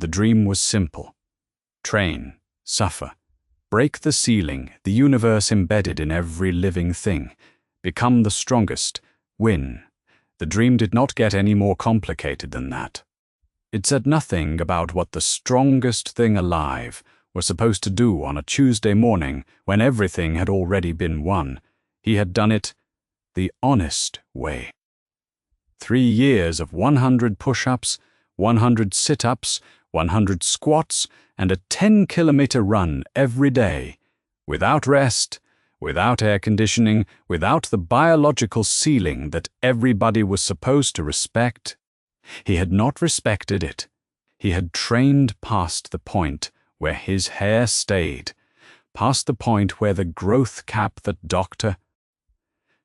The dream was simple. Train, suffer, break the ceiling, the universe embedded in every living thing, become the strongest, win. The dream did not get any more complicated than that. It said nothing about what the strongest thing alive was supposed to do on a Tuesday morning when everything had already been won. He had done it the honest way. 3 years of 100 push-ups, 100 sit-ups, 100 squats, and a 10-kilometer run every day, without rest, without air conditioning, without the biological ceiling that everybody was supposed to respect. He had not respected it. He had trained past the point where his hair stayed, past the point where the growth cap that Dr.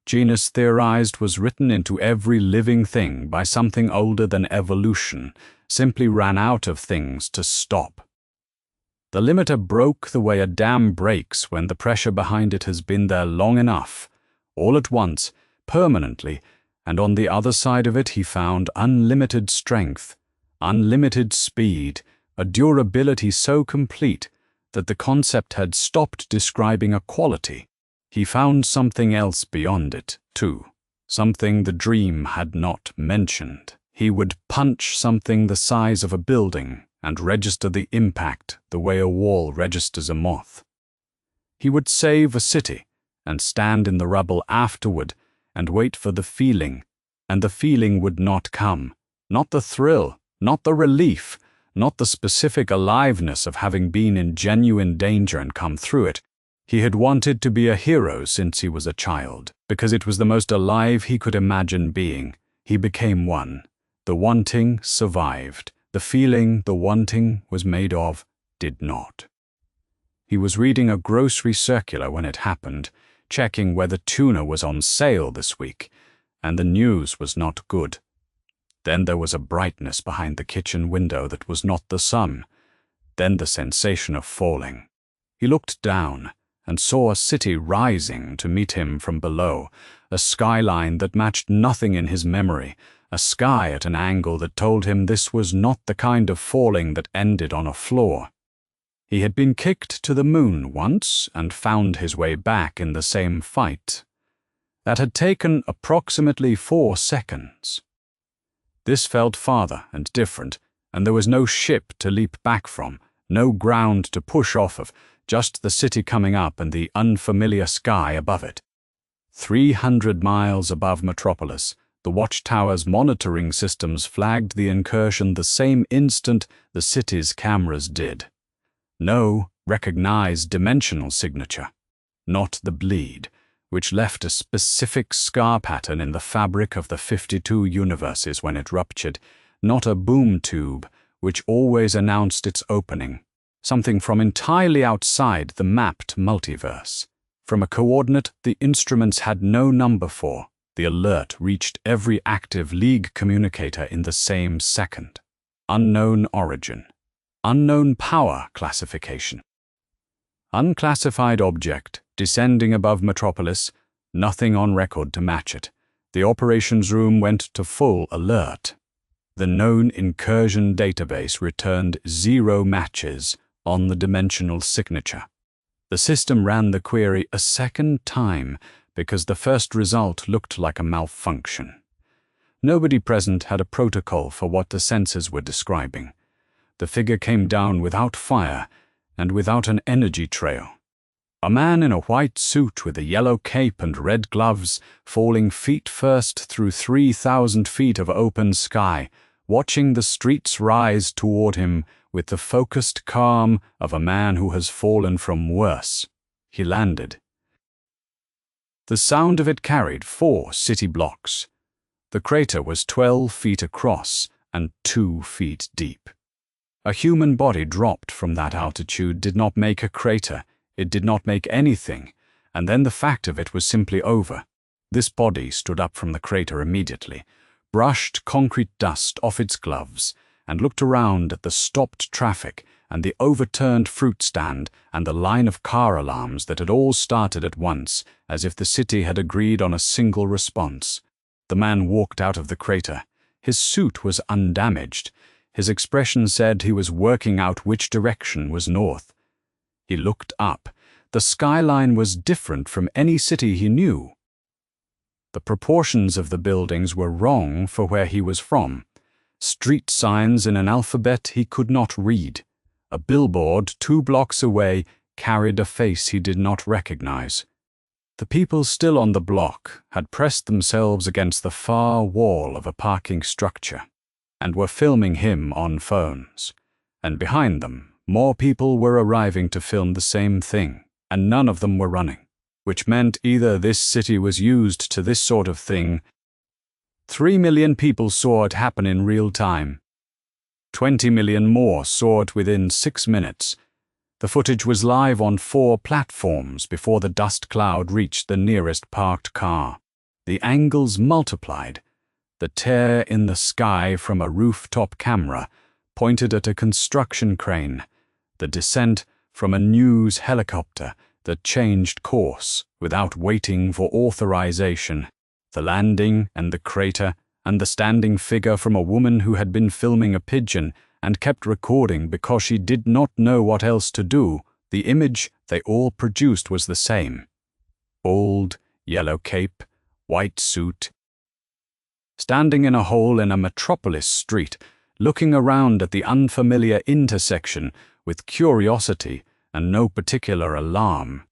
Genus theorized was written into every living thing by something older than evolution, simply ran out of things to stop. The limiter broke the way a dam breaks when the pressure behind it has been there long enough, all at once, permanently, and on the other side of it he found unlimited strength, unlimited speed, a durability so complete that the concept had stopped describing a quality. He found something else beyond it, too, something the dream had not mentioned. He would punch something the size of a building and register the impact the way a wall registers a moth. He would save a city and stand in the rubble afterward and wait for the feeling, and the feeling would not come, not the thrill, not the relief, not the specific aliveness of having been in genuine danger and come through it. He had wanted to be a hero since he was a child, because it was the most alive he could imagine being. He became one. The wanting survived. The feeling the wanting was made of did not. He was reading a grocery circular when it happened, checking whether tuna was on sale this week, and the news was not good. Then there was a brightness behind the kitchen window that was not the sun. Then the sensation of falling. He looked down and saw a city rising to meet him from below, a skyline that matched nothing in his memory, a sky at an angle that told him this was not the kind of falling that ended on a floor. He had been kicked to the moon once and found his way back in the same fight. That had taken approximately 4 seconds. This felt farther and different, and there was no ship to leap back from, no ground to push off of, just the city coming up and the unfamiliar sky above it. 300 miles above Metropolis, the watchtower's monitoring systems flagged the incursion the same instant the city's cameras did. No recognized dimensional signature. Not the bleed, which left a specific scar pattern in the fabric of the 52 universes when it ruptured. Not a boom tube, which always announced its opening. Something from entirely outside the mapped multiverse. From a coordinate the instruments had no number for, the alert reached every active League communicator in the same second. Unknown origin. Unknown power classification. Unclassified object, descending above Metropolis, nothing on record to match it. The operations room went to full alert. The known incursion database returned 0 matches on the dimensional signature. The system ran the query a second time because the first result looked like a malfunction. Nobody present had a protocol for what the sensors were describing. The figure came down without fire and without an energy trail. A man in a white suit with a yellow cape and red gloves, falling feet first through 3,000 feet of open sky, watching the streets rise toward him with the focused calm of a man who has fallen from worse. He landed. The sound of it carried 4 city blocks. The crater was 12 feet across and 2 feet deep. A human body dropped from that altitude did not make a crater, it did not make anything, and then the fact of it was simply over. This body stood up from the crater immediately, brushed concrete dust off its gloves, and looked around at the stopped traffic and the overturned fruit stand and the line of car alarms that had all started at once, as if the city had agreed on a single response. The man walked out of the crater. His suit was undamaged. His expression said he was working out which direction was north. He looked up. The skyline was different from any city he knew. The proportions of the buildings were wrong for where he was from. Street signs in an alphabet he could not read. A billboard 2 blocks away carried a face he did not recognize. The people still on the block had pressed themselves against the far wall of a parking structure and were filming him on phones. And behind them, more people were arriving to film the same thing, and none of them were running, which meant either this city was used to this sort of thing. 3 million people saw it happen in real time. 20 million more saw it within 6 minutes. The footage was live on 4 platforms before the dust cloud reached the nearest parked car. The angles multiplied. The tear in the sky from a rooftop camera pointed at a construction crane. The descent from a news helicopter that changed course without waiting for authorization. The landing and the crater and the standing figure from a woman who had been filming a pigeon and kept recording because she did not know what else to do. The image they all produced was the same. Bald, yellow cape, white suit. Standing in a hole in a metropolis street, looking around at the unfamiliar intersection with curiosity and no particular alarm.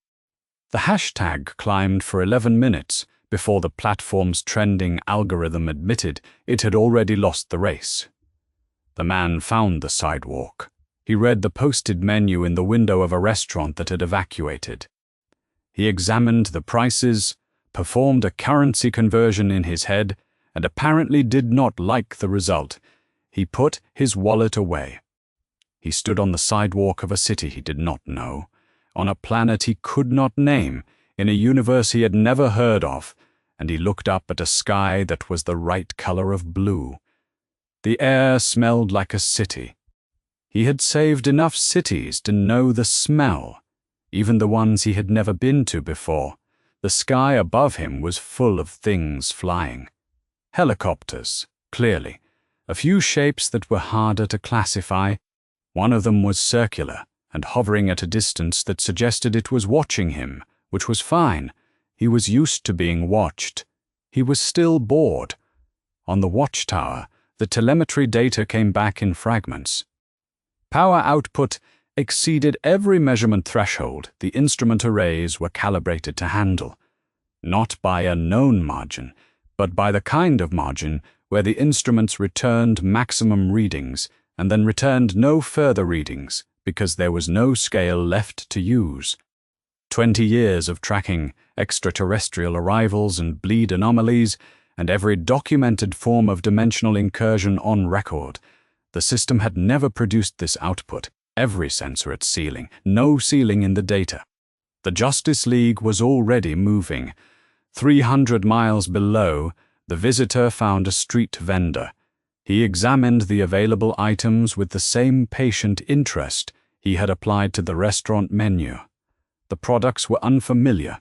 The hashtag climbed for 11 minutes before the platform's trending algorithm admitted it had already lost the race. The man found the sidewalk. He read the posted menu in the window of a restaurant that had evacuated. He examined the prices, performed a currency conversion in his head, and apparently did not like the result. He put his wallet away. He stood on the sidewalk of a city he did not know, on a planet he could not name, in a universe he had never heard of, and he looked up at a sky that was the right color of blue. The air smelled like a city. He had saved enough cities to know the smell, even the ones he had never been to before. The sky above him was full of things flying. Helicopters, clearly. A few shapes that were harder to classify. One of them was circular and hovering at a distance that suggested it was watching him, which was fine. He was used to being watched. He was still bored. On the watchtower, the telemetry data came back in fragments. Power output exceeded every measurement threshold the instrument arrays were calibrated to handle. Not by a known margin, but by the kind of margin where the instruments returned maximum readings and then returned no further readings because there was no scale left to use. 20 years of tracking extraterrestrial arrivals and bleed anomalies, and every documented form of dimensional incursion on record. The system had never produced this output, every sensor at ceiling, no ceiling in the data. The Justice League was already moving. 300 miles below, the visitor found a street vendor. He examined the available items with the same patient interest he had applied to the restaurant menu. The products were unfamiliar.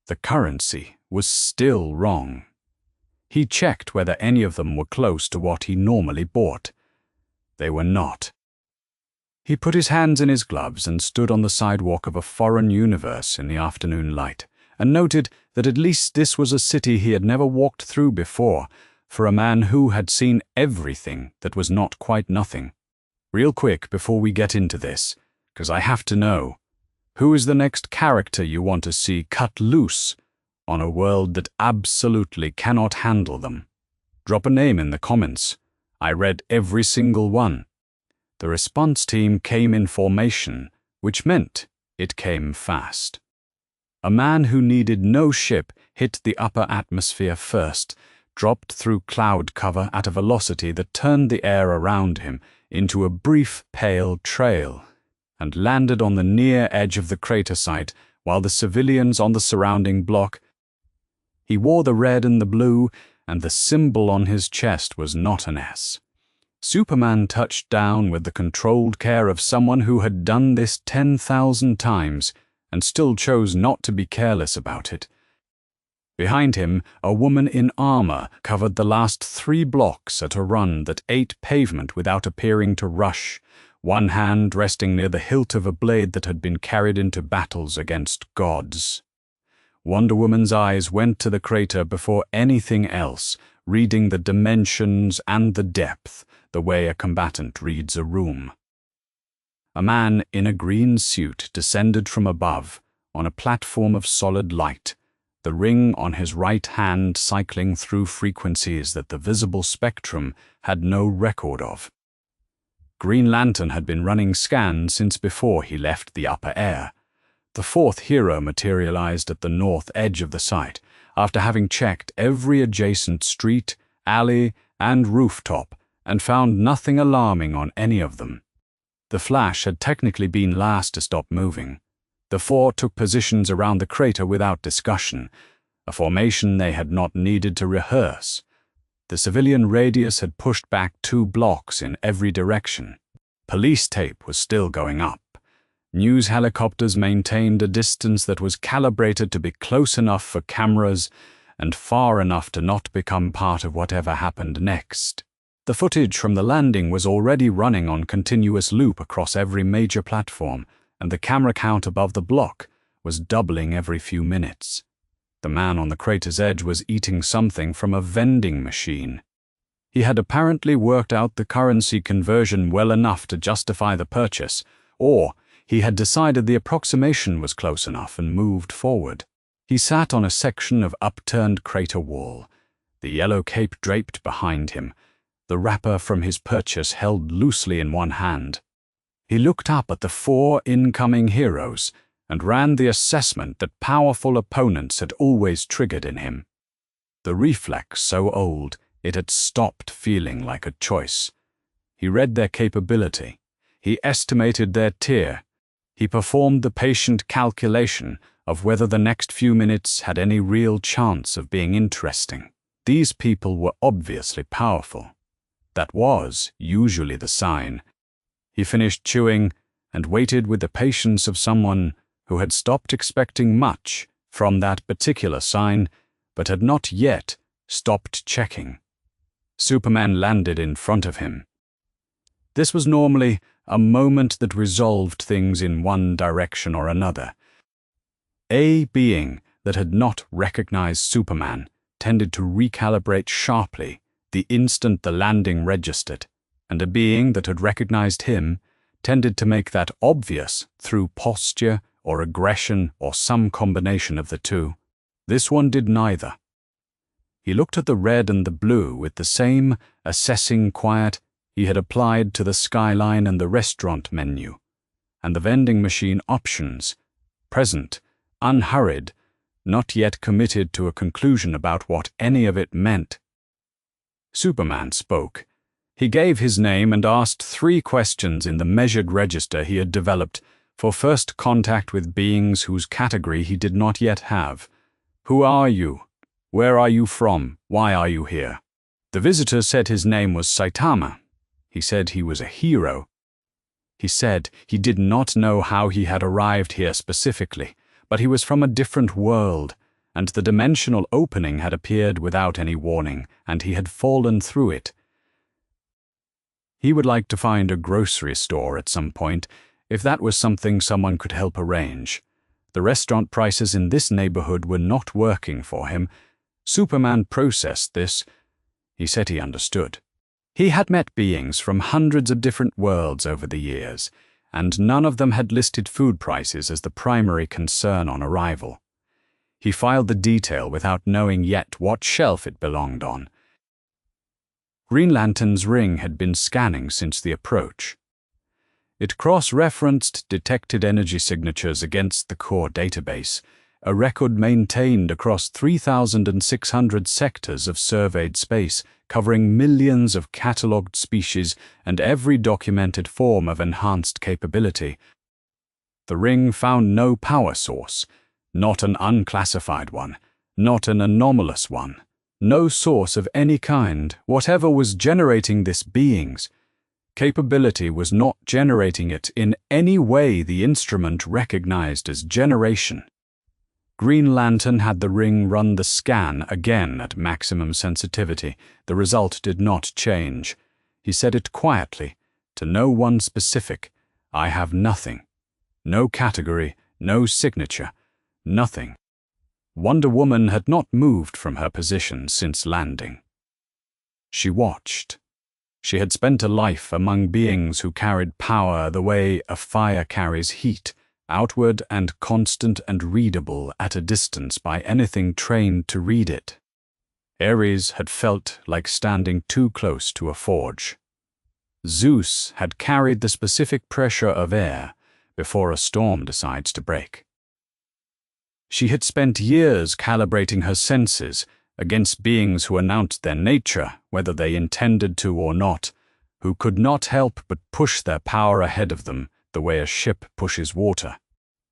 The currency was still wrong. He checked whether any of them were close to what he normally bought. They were not. He put his hands in his gloves and stood on the sidewalk of a foreign universe in the afternoon light, and noted that at least this was a city he had never walked through before, for a man who had seen everything that was not quite nothing. Real quick before we get into this, because I have to know, who is the next character you want to see cut loose on a world that absolutely cannot handle them? Drop a name in the comments. I read every single one. The response team came in formation, which meant it came fast. A man who needed no ship hit the upper atmosphere first, dropped through cloud cover at a velocity that turned the air around him into a brief pale trail, and landed on the near edge of the crater site while the civilians on the surrounding block. He wore the red and the blue, and the symbol on his chest was not an S. Superman touched down with the controlled care of someone who had done this 10,000 times and still chose not to be careless about it. Behind him, a woman in armor covered the last 3 blocks at a run that ate pavement without appearing to rush, one hand resting near the hilt of a blade that had been carried into battles against gods. Wonder Woman's eyes went to the crater before anything else, reading the dimensions and the depth, the way a combatant reads a room. A man in a green suit descended from above, on a platform of solid light, the ring on his right hand cycling through frequencies that the visible spectrum had no record of. Green Lantern had been running scans since before he left the upper air. The 4th hero materialized at the north edge of the site, after having checked every adjacent street, alley, and rooftop, and found nothing alarming on any of them. The Flash had technically been last to stop moving. The 4 took positions around the crater without discussion, a formation they had not needed to rehearse. The civilian radius had pushed back 2 blocks in every direction. Police tape was still going up. News helicopters maintained a distance that was calibrated to be close enough for cameras and far enough to not become part of whatever happened next. The footage from the landing was already running on continuous loop across every major platform, and the camera count above the block was doubling every few minutes. The man on the crater's edge was eating something from a vending machine. He had apparently worked out the currency conversion well enough to justify the purchase, or he had decided the approximation was close enough and moved forward. He sat on a section of upturned crater wall, the yellow cape draped behind him, the wrapper from his purchase held loosely in one hand. He looked up at the 4 incoming heroes and ran the assessment that powerful opponents had always triggered in him. The reflex so old it had stopped feeling like a choice. He read their capability. He estimated their tier. He performed the patient calculation of whether the next few minutes had any real chance of being interesting. These people were obviously powerful. That was usually the sign. He finished chewing and waited with the patience of someone who had stopped expecting much from that particular sign, but had not yet stopped checking. Superman landed in front of him. This was normally a moment that resolved things in one direction or another. A being that had not recognized Superman tended to recalibrate sharply the instant the landing registered, and a being that had recognized him tended to make that obvious through posture or aggression or some combination of the two. This one did neither. He looked at the red and the blue with the same assessing quiet he had applied to the skyline and the restaurant menu, and the vending machine options, present, unhurried, not yet committed to a conclusion about what any of it meant. Superman spoke. He gave his name and asked 3 questions in the measured register he had developed for first contact with beings whose category he did not yet have. Who are you? Where are you from? Why are you here? The visitor said his name was Saitama. He said he was a hero. He said he did not know how he had arrived here specifically, but he was from a different world, and the dimensional opening had appeared without any warning, and he had fallen through it. He would like to find a grocery store at some point, if that was something someone could help arrange. The restaurant prices in this neighborhood were not working for him. Superman processed this. He said he understood. He had met beings from hundreds of different worlds over the years, and none of them had listed food prices as the primary concern on arrival. He filed the detail without knowing yet what shelf it belonged on. Green Lantern's ring had been scanning since the approach. It cross-referenced detected energy signatures against the core database, a record maintained across 3,600 sectors of surveyed space, covering millions of catalogued species and every documented form of enhanced capability. The ring found no power source, not an unclassified one, not an anomalous one, no source of any kind. Whatever was generating this being's capability was not generating it in any way the instrument recognized as generation. Green Lantern had the ring run the scan again at maximum sensitivity. The result did not change. He said it quietly, to no one specific. I have nothing. No category, no signature, nothing. Wonder Woman had not moved from her position since landing. She watched. She had spent a life among beings who carried power the way a fire carries heat, outward and constant and readable at a distance by anything trained to read it. Ares had felt like standing too close to a forge. Zeus had carried the specific pressure of air before a storm decides to break. She had spent years calibrating her senses against beings who announced their nature, whether they intended to or not, who could not help but push their power ahead of them the way a ship pushes water.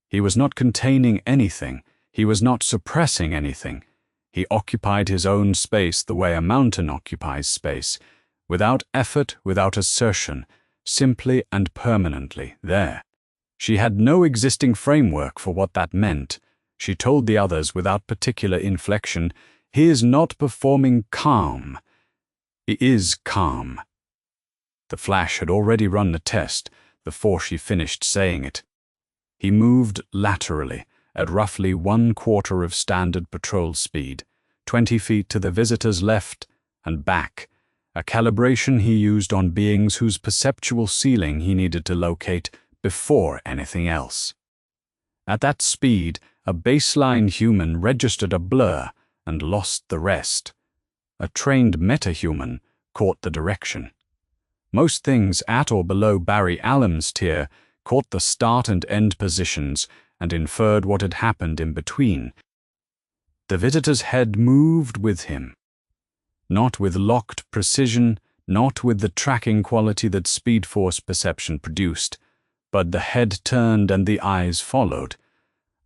He was not containing anything. He was not suppressing anything. He occupied his own space the way a mountain occupies space, without effort, without assertion, simply and permanently there. She had no existing framework for what that meant. She told the others without particular inflection, "He is not performing calm. He is calm." The Flash had already run the test before she finished saying it. He moved laterally at roughly 1/4 of standard patrol speed, 20 feet to the visitor's left and back, a calibration he used on beings whose perceptual ceiling he needed to locate before anything else. At that speed, a baseline human registered a blur and lost the rest. A trained metahuman caught the direction. Most things at or below Barry Allen's tier caught the start and end positions and inferred what had happened in between. The visitor's head moved with him. Not with locked precision, not with the tracking quality that Speed Force perception produced, but the head turned and the eyes followed.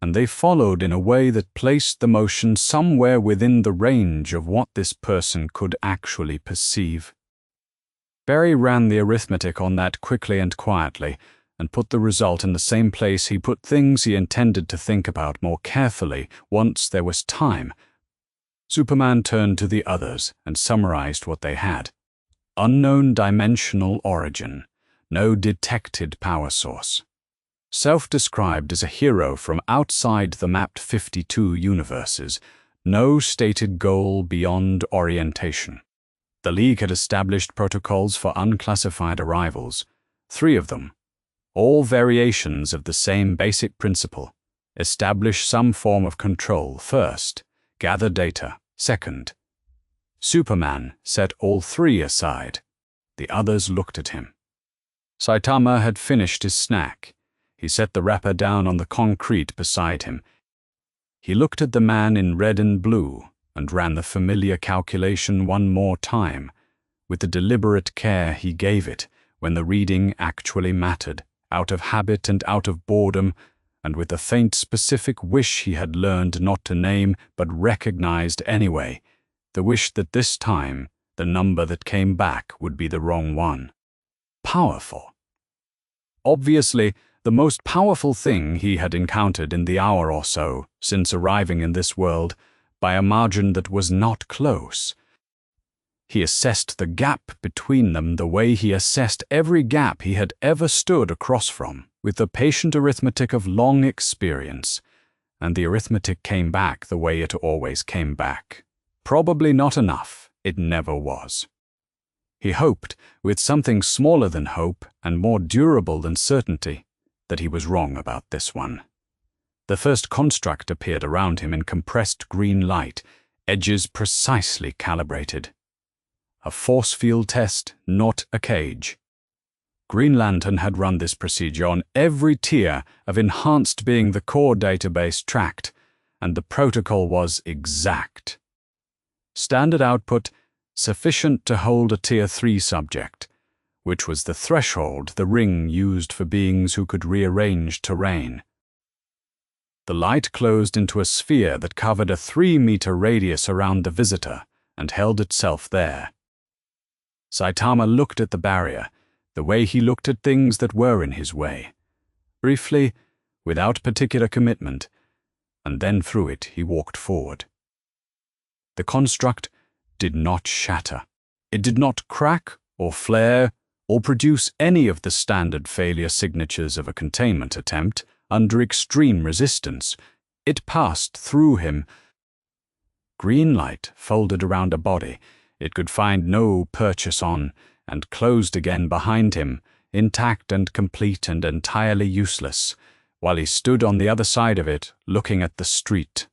And they followed in a way that placed the motion somewhere within the range of what this person could actually perceive. Barry ran the arithmetic on that quickly and quietly, and put the result in the same place he put things he intended to think about more carefully once there was time. Superman turned to the others and summarized what they had. Unknown dimensional origin. No detected power source. Self-described as a hero from outside the mapped 52 universes. No stated goal beyond orientation. The League had established protocols for unclassified arrivals. 3 of them. All variations of the same basic principle. Establish some form of control first. Gather data second. Superman set all 3 aside. The others looked at him. Saitama had finished his snack. He set the wrapper down on the concrete beside him. He looked at the man in red and blue and ran the familiar calculation one more time, with the deliberate care he gave it when the reading actually mattered, out of habit and out of boredom, and with the faint specific wish he had learned not to name but recognized anyway, the wish that this time the number that came back would be the wrong one. Powerful. Obviously, the most powerful thing he had encountered in the hour or so since arriving in this world, by a margin that was not close. He assessed the gap between them the way he assessed every gap he had ever stood across from, with the patient arithmetic of long experience, and the arithmetic came back the way it always came back. Probably not enough. It never was. He hoped, with something smaller than hope and more durable than certainty, that he was wrong about this one. The first construct appeared around him in compressed green light, edges precisely calibrated. A force field test, not a cage. Green Lantern had run this procedure on every tier of enhanced being the core database tracked, and the protocol was exact. Standard output, sufficient to hold a Tier 3 subject, which was the threshold the ring used for beings who could rearrange terrain. The light closed into a sphere that covered a 3-meter radius around the visitor and held itself there. Saitama looked at the barrier, the way he looked at things that were in his way. Briefly, without particular commitment, and then through it he walked forward. The construct did not shatter. It did not crack or flare or produce any of the standard failure signatures of a containment attempt under extreme resistance. It passed through him. Green light folded around a body it could find no purchase on, and closed again behind him, intact and complete and entirely useless, while he stood on the other side of it, looking at the street.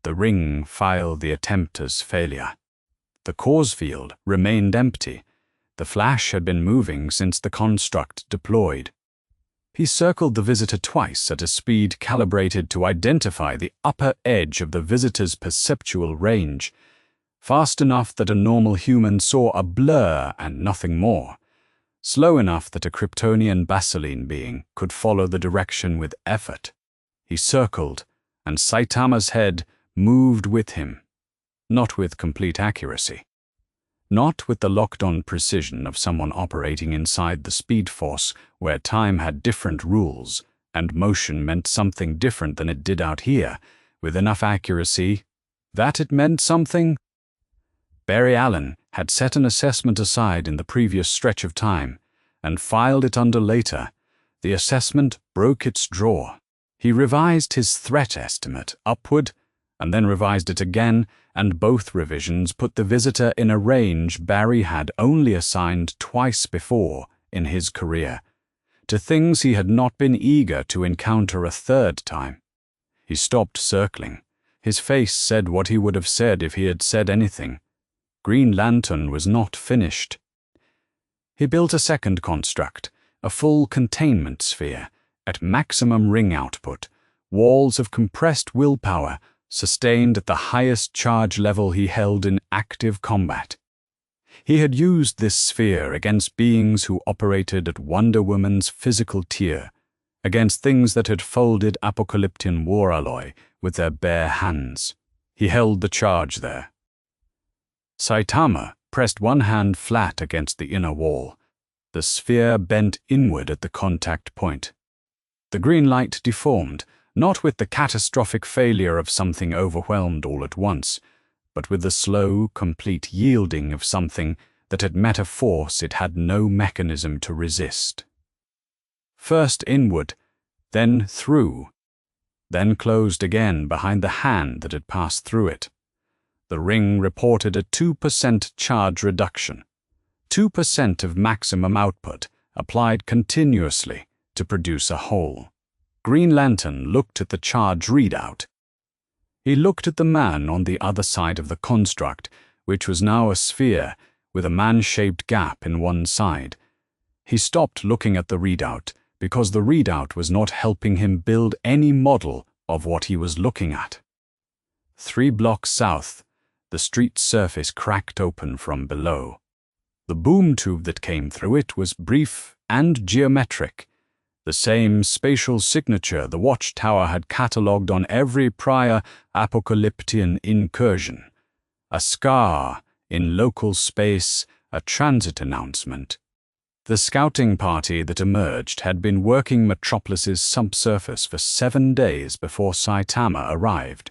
The ring filed the attempt as failure. The cause field remained empty. The flash had been moving since the construct deployed. He circled the visitor twice at a speed calibrated to identify the upper edge of the visitor's perceptual range, fast enough that a normal human saw a blur and nothing more, slow enough that a Kryptonian basiline being could follow the direction with effort. He circled, and Saitama's head moved with him, not with complete accuracy. Not with the locked-on precision of someone operating inside the Speed Force, where time had different rules, and motion meant something different than it did out here, with enough accuracy that it meant something. Barry Allen had set an assessment aside in the previous stretch of time, and filed it under later. The assessment broke its drawer. He revised his threat estimate upward, and then revised it again, and both revisions put the visitor in a range Barry had only assigned twice before in his career, to things he had not been eager to encounter a third time. He stopped circling. His face said what he would have said if he had said anything. Green Lantern was not finished. He built a second construct, a full containment sphere, at maximum ring output, walls of compressed willpower, sustained at the highest charge level he held in active combat. He had used this sphere against beings who operated at Wonder Woman's physical tier, against things that had folded apocalyptic war alloy with their bare hands. He held the charge there. Saitama pressed one hand flat against the inner wall. The sphere bent inward at the contact point. The green light deformed, not with the catastrophic failure of something overwhelmed all at once, but with the slow, complete yielding of something that had met a force it had no mechanism to resist. First inward, then through, then closed again behind the hand that had passed through it. The ring reported a 2% charge reduction, 2% of maximum output applied continuously to produce a hole. Green Lantern looked at the charge readout. He looked at the man on the other side of the construct, which was now a sphere with a man-shaped gap in one side. He stopped looking at the readout because the readout was not helping him build any model of what he was looking at. 3 blocks south, the street surface cracked open from below. The boom tube that came through it was brief and geometric, the same spatial signature the watchtower had catalogued on every prior apocalyptic incursion. A scar in local space, a transit announcement. The scouting party that emerged had been working Metropolis's subsurface for 7 days before Saitama arrived.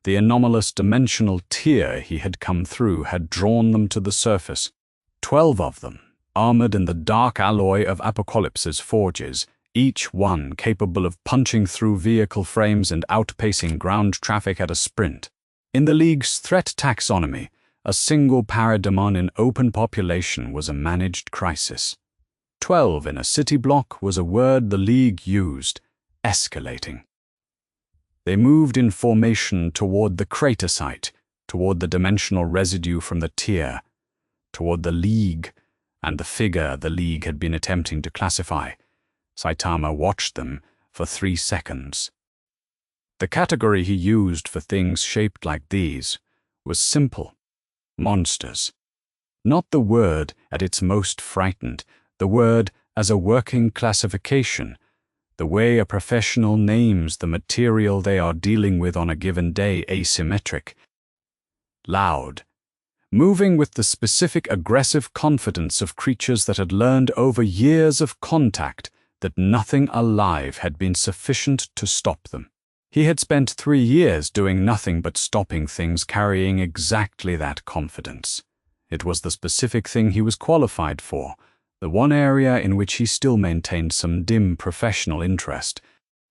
The anomalous dimensional tier he had come through had drawn them to the surface. 12 of them, armored in the dark alloy of Apocalypse's forges, each one capable of punching through vehicle frames and outpacing ground traffic at a sprint. In the League's threat taxonomy, a single parademon in open population was a managed crisis. 12 in a city block was a word the League used, escalating. They moved in formation toward the crater site, toward the dimensional residue from the tier, toward the League, and the figure the League had been attempting to classify. Saitama watched them for 3 seconds. The category he used for things shaped like these was simple. Monsters. Not the word at its most frightened, the word as a working classification, the way a professional names the material they are dealing with on a given day asymmetric. Loud. Moving with the specific aggressive confidence of creatures that had learned over years of contact that nothing alive had been sufficient to stop them. He had spent 3 years doing nothing but stopping things carrying exactly that confidence. It was the specific thing he was qualified for, the one area in which he still maintained some dim professional interest.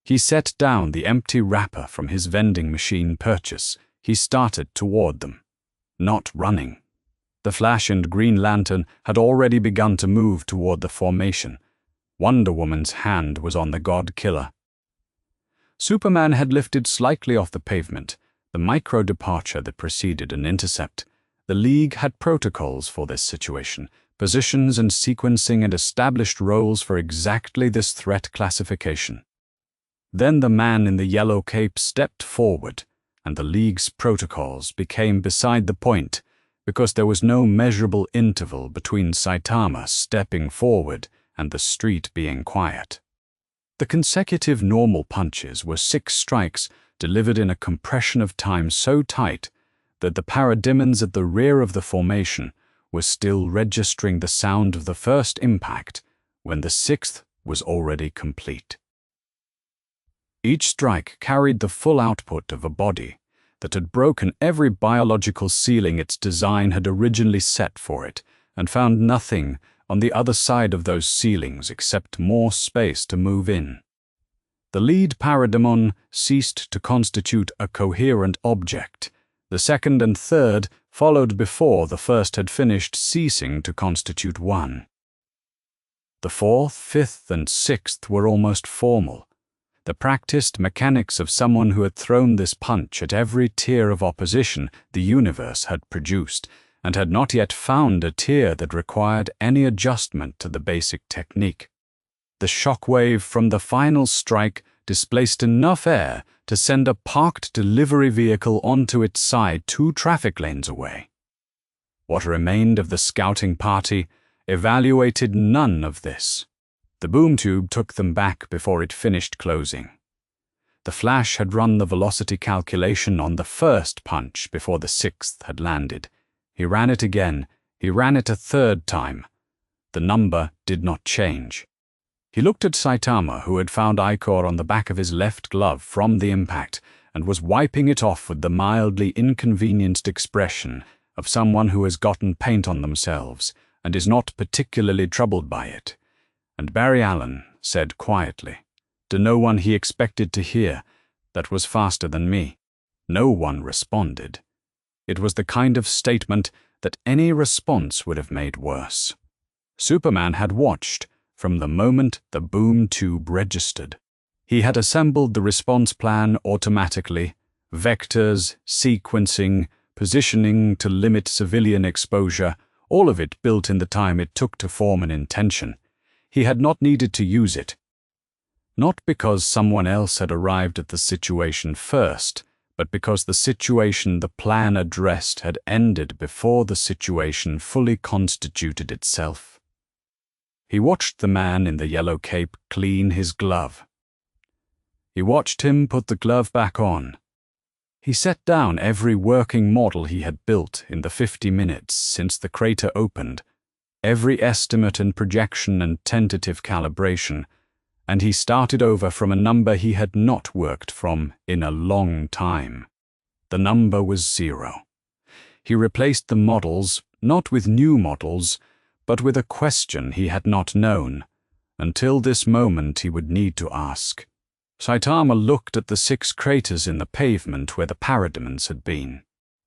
He set down the empty wrapper from his vending machine purchase. He started toward them, not running. The Flash and Green Lantern had already begun to move toward the formation. Wonder Woman's hand was on the God Killer. Superman had lifted slightly off the pavement, the micro-departure that preceded an intercept. The League had protocols for this situation, positions and sequencing and established roles for exactly this threat classification. Then the man in the yellow cape stepped forward, and the League's protocols became beside the point, because there was no measurable interval between Saitama stepping forward and the street being quiet. The consecutive normal punches were 6 strikes delivered in a compression of time so tight that the parademons at the rear of the formation were still registering the sound of the first impact when the 6th was already complete. Each strike carried the full output of a body that had broken every biological ceiling its design had originally set for it and found nothing on the other side of those ceilings except more space to move in. The lead parademon ceased to constitute a coherent object. The second and third followed before the first had finished ceasing to constitute one. The 4th, 5th, and 6th were almost formal, the practiced mechanics of someone who had thrown this punch at every tier of opposition the universe had produced, and had not yet found a tier that required any adjustment to the basic technique. The shockwave from the final strike displaced enough air to send a parked delivery vehicle onto its side 2 traffic lanes away. What remained of the scouting party evaluated none of this. The boom tube took them back before it finished closing. The Flash had run the velocity calculation on the first punch before the 6th had landed. He ran it again. He ran it a 3rd time. The number did not change. He looked at Saitama, who had found ichor on the back of his left glove from the impact and was wiping it off with the mildly inconvenienced expression of someone who has gotten paint on themselves and is not particularly troubled by it. And Barry Allen said quietly, to no one he expected to hear, "That was faster than me." No one responded. It was the kind of statement that any response would have made worse. Superman had watched from the moment the boom tube registered. He had assembled the response plan automatically, vectors, sequencing, positioning to limit civilian exposure, all of it built in the time it took to form an intention. He had not needed to use it. Not because someone else had arrived at the situation first, but because the situation the plan addressed had ended before the situation fully constituted itself. He watched the man in the yellow cape clean his glove. He watched him put the glove back on. He set down every working model he had built in the 50 minutes since the crater opened, every estimate and projection and tentative calibration, and he started over from a number he had not worked from in a long time. The number was 0. He replaced the models, not with new models, but with a question he had not known. Until this moment he would need to ask. Saitama looked at the 6 craters in the pavement where the parademons had been.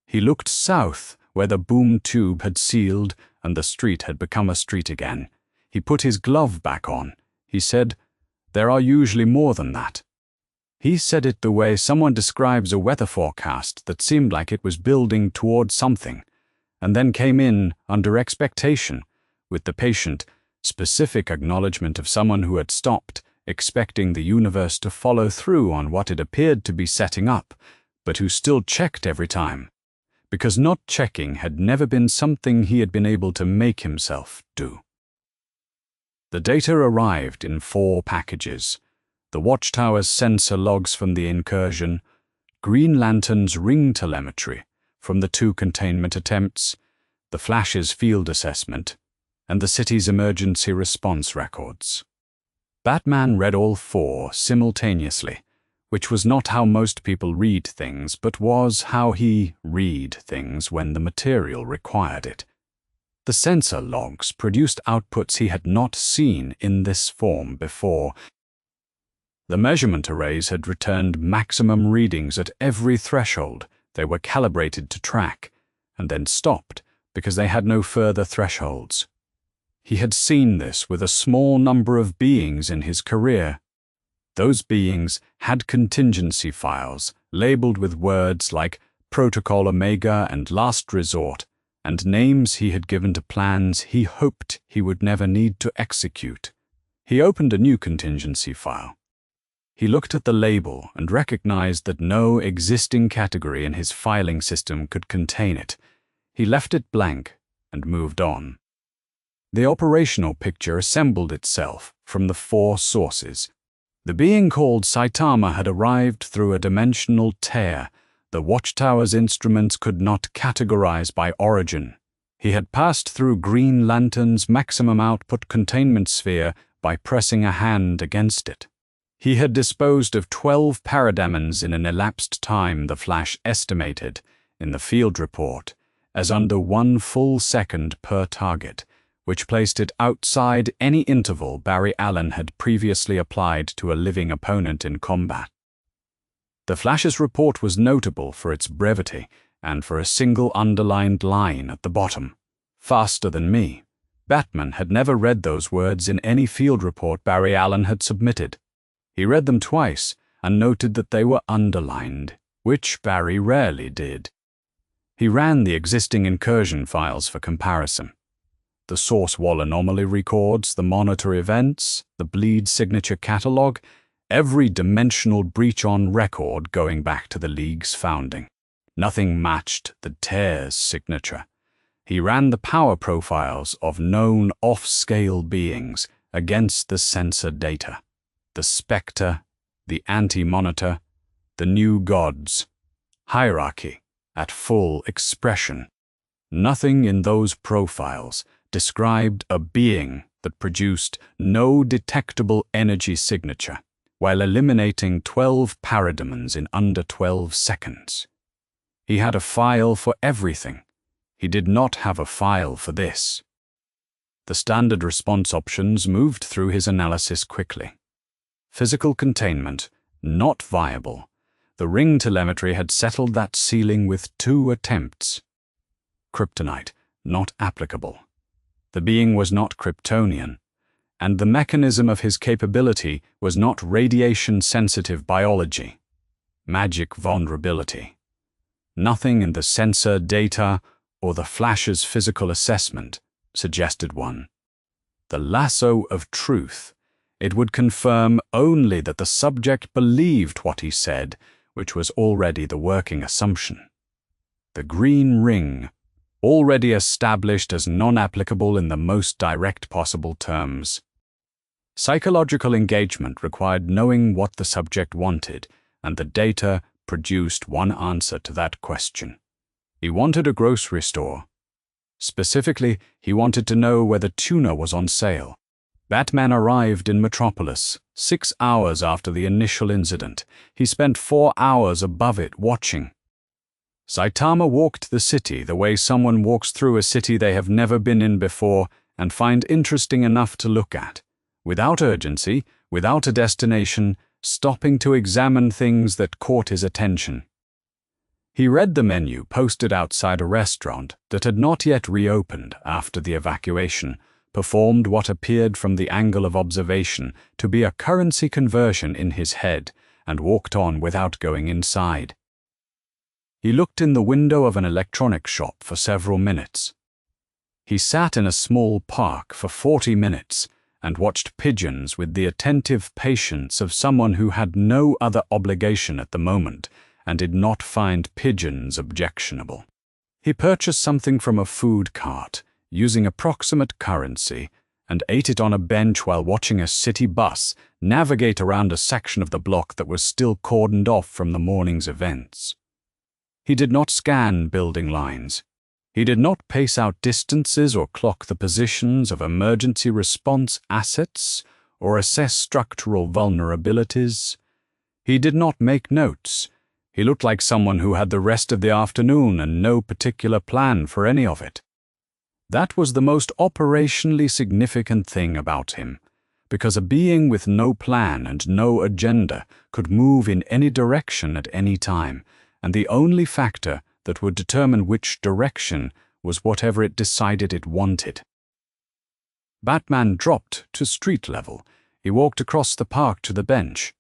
He looked south, where the boom tube had sealed and the street had become a street again. He put his glove back on. He said, "There are usually more than that." He said it the way someone describes a weather forecast that seemed like it was building toward something, and then came in under expectation, with the patient, specific acknowledgement of someone who had stopped, expecting the universe to follow through on what it appeared to be setting up, but who still checked every time, because not checking had never been something he had been able to make himself do. The data arrived in 4 packages: the Watchtower's sensor logs from the incursion, Green Lantern's ring telemetry from the 2 containment attempts, the Flash's field assessment, and the city's emergency response records. Batman read all 4 simultaneously, which was not how most people read things, but was how he read things when the material required it. The sensor logs produced outputs he had not seen in this form before. The measurement arrays had returned maximum readings at every threshold they were calibrated to track, and then stopped because they had no further thresholds. He had seen this with a small number of beings in his career. Those beings had contingency files labeled with words like Protocol Omega and Last Resort, and names he had given to plans he hoped he would never need to execute. He opened a new contingency file. He looked at the label and recognized that no existing category in his filing system could contain it. He left it blank and moved on. The operational picture assembled itself from the 4 sources. The being called Saitama had arrived through a dimensional tear the Watchtower's instruments could not categorize by origin. He had passed through Green Lantern's maximum output containment sphere by pressing a hand against it. He had disposed of 12 parademons in an elapsed time the Flash estimated, in the field report, as under 1 full second per target, which placed it outside any interval Barry Allen had previously applied to a living opponent in combat. The Flash's report was notable for its brevity and for a single underlined line at the bottom. Faster than me. Batman had never read those words in any field report Barry Allen had submitted. He read them twice and noted that they were underlined, which Barry rarely did. He ran the existing incursion files for comparison. The source wall anomaly records, the monitor events, the bleed signature catalog, every dimensional breach on record going back to the League's founding. Nothing matched the Tear's signature. He ran the power profiles of known off-scale beings against the sensor data. The Spectre, the Anti-Monitor, the New Gods. Hierarchy at full expression. Nothing in those profiles described a being that produced no detectable energy signature, while eliminating 12 parademons in under 12 seconds. He had a file for everything. He did not have a file for this. The standard response options moved through his analysis quickly. Physical containment, not viable. The ring telemetry had settled that ceiling with 2 attempts. Kryptonite, not applicable. The being was not Kryptonian, and the mechanism of his capability was not radiation-sensitive biology. Magic vulnerability. Nothing in the sensor data or the Flash's physical assessment suggested one. The lasso of truth. It would confirm only that the subject believed what he said, which was already the working assumption. The green ring, already established as non-applicable in the most direct possible terms. Psychological engagement required knowing what the subject wanted, and the data produced one answer to that question. He wanted a grocery store. Specifically, he wanted to know whether tuna was on sale. Batman arrived in Metropolis 6 hours after the initial incident. He spent 4 hours above it watching. Saitama walked the city the way someone walks through a city they have never been in before and find interesting enough to look at. Without urgency, without a destination, stopping to examine things that caught his attention. He read the menu posted outside a restaurant that had not yet reopened after the evacuation, performed what appeared from the angle of observation to be a currency conversion in his head, and walked on without going inside. He looked in the window of an electronics shop for several minutes. He sat in a small park for 40 minutes and watched pigeons with the attentive patience of someone who had no other obligation at the moment and did not find pigeons objectionable. He purchased something from a food cart, using approximate currency, and ate it on a bench while watching a city bus navigate around a section of the block that was still cordoned off from the morning's events. He did not scan building lines. He did not pace out distances or clock the positions of emergency response assets or assess structural vulnerabilities. He did not make notes. He looked like someone who had the rest of the afternoon and no particular plan for any of it. That was the most operationally significant thing about him, because a being with no plan and no agenda could move in any direction at any time, and the only factor that would determine which direction was whatever it decided it wanted. Batman dropped to street level. He walked across the park to the bench.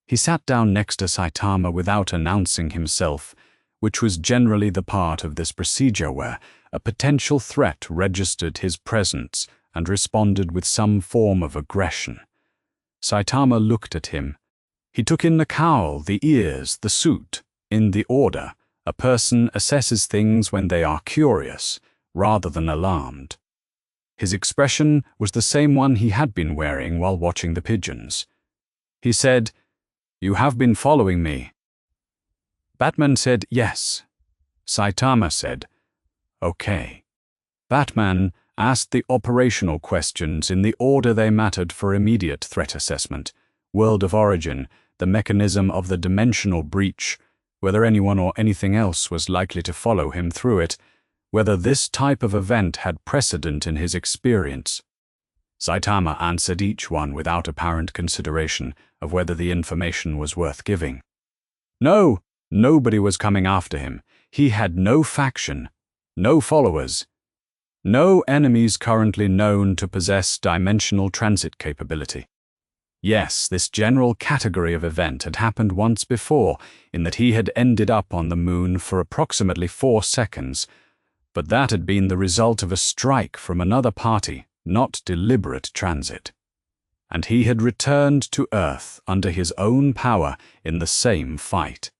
He sat down next to Saitama without announcing himself, which was generally the part of this procedure where a potential threat registered his presence and responded with some form of aggression. Saitama looked at him. He took in the cowl, the ears, the suit, in the order. A person assesses things when they are curious, rather than alarmed. His expression was the same one he had been wearing while watching the pigeons. He said, "You have been following me." Batman said yes. Saitama said, "Okay." Batman asked the operational questions in the order they mattered for immediate threat assessment: world of origin, the mechanism of the dimensional breach, whether anyone or anything else was likely to follow him through it, whether this type of event had precedent in his experience. Saitama answered each one without apparent consideration of whether the information was worth giving. No, nobody was coming after him. He had no faction, no followers, no enemies currently known to possess dimensional transit capability. Yes, this general category of event had happened once before, in that he had ended up on the moon for approximately 4 seconds, but that had been the result of a strike from another party, not deliberate transit. And he had returned to Earth under his own power in the same fight.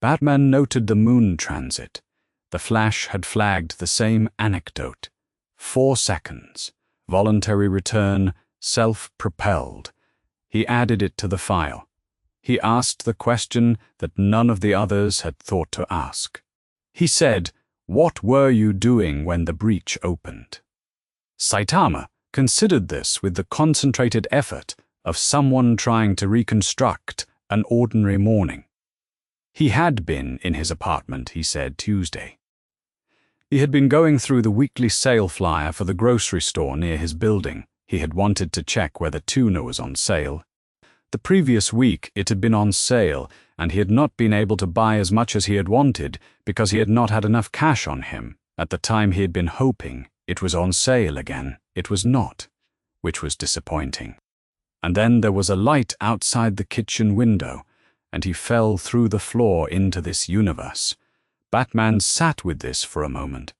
Batman noted the moon transit. The Flash had flagged the same anecdote. 4 seconds. Voluntary return, self-propelled. He added it to the file. He asked the question that none of the others had thought to ask. He said, "What were you doing when the breach opened?" Saitama considered this with the concentrated effort of someone trying to reconstruct an ordinary morning. He had been in his apartment, he said, Tuesday. He had been going through the weekly sale flyer for the grocery store near his building. He had wanted to check whether tuna was on sale. The previous week it had been on sale, and he had not been able to buy as much as he had wanted because he had not had enough cash on him. At the time he had been hoping it was on sale again. It was not, which was disappointing. And then there was a light outside the kitchen window, and he fell through the floor into this universe. Batman sat with this for a moment.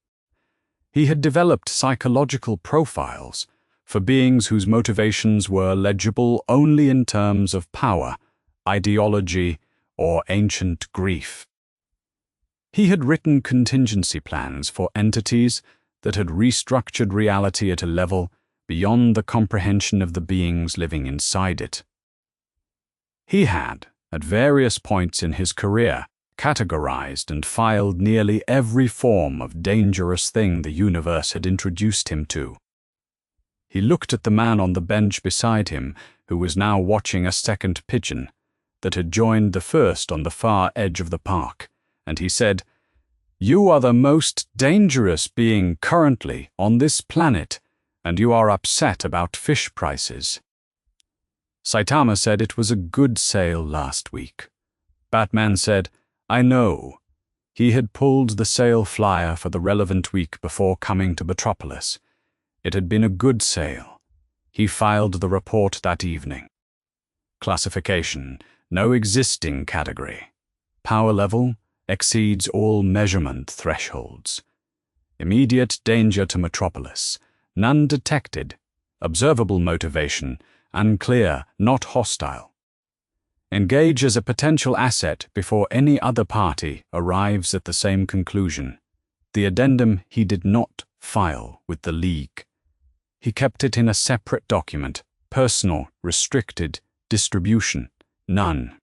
He had developed psychological profiles for beings whose motivations were legible only in terms of power, ideology, or ancient grief. He had written contingency plans for entities that had restructured reality at a level beyond the comprehension of the beings living inside it. He had, at various points in his career, categorized and filed nearly every form of dangerous thing the universe had introduced him to. He looked at the man on the bench beside him, who was now watching a second pigeon that had joined the first on the far edge of the park, and he said, "You are the most dangerous being currently on this planet, and you are upset about fish prices." Saitama said it was a good sale last week. Batman said, "I know." He had pulled the sale flyer for the relevant week before coming to Metropolis. It had been a good sale. He filed the report that evening. Classification: no existing category. Power level: exceeds all measurement thresholds. Immediate danger to Metropolis. None detected. Observable motivation: unclear, not hostile. Engage as a potential asset before any other party arrives at the same conclusion. The addendum he did not file with the League. He kept it in a separate document, personal, restricted, distribution, none.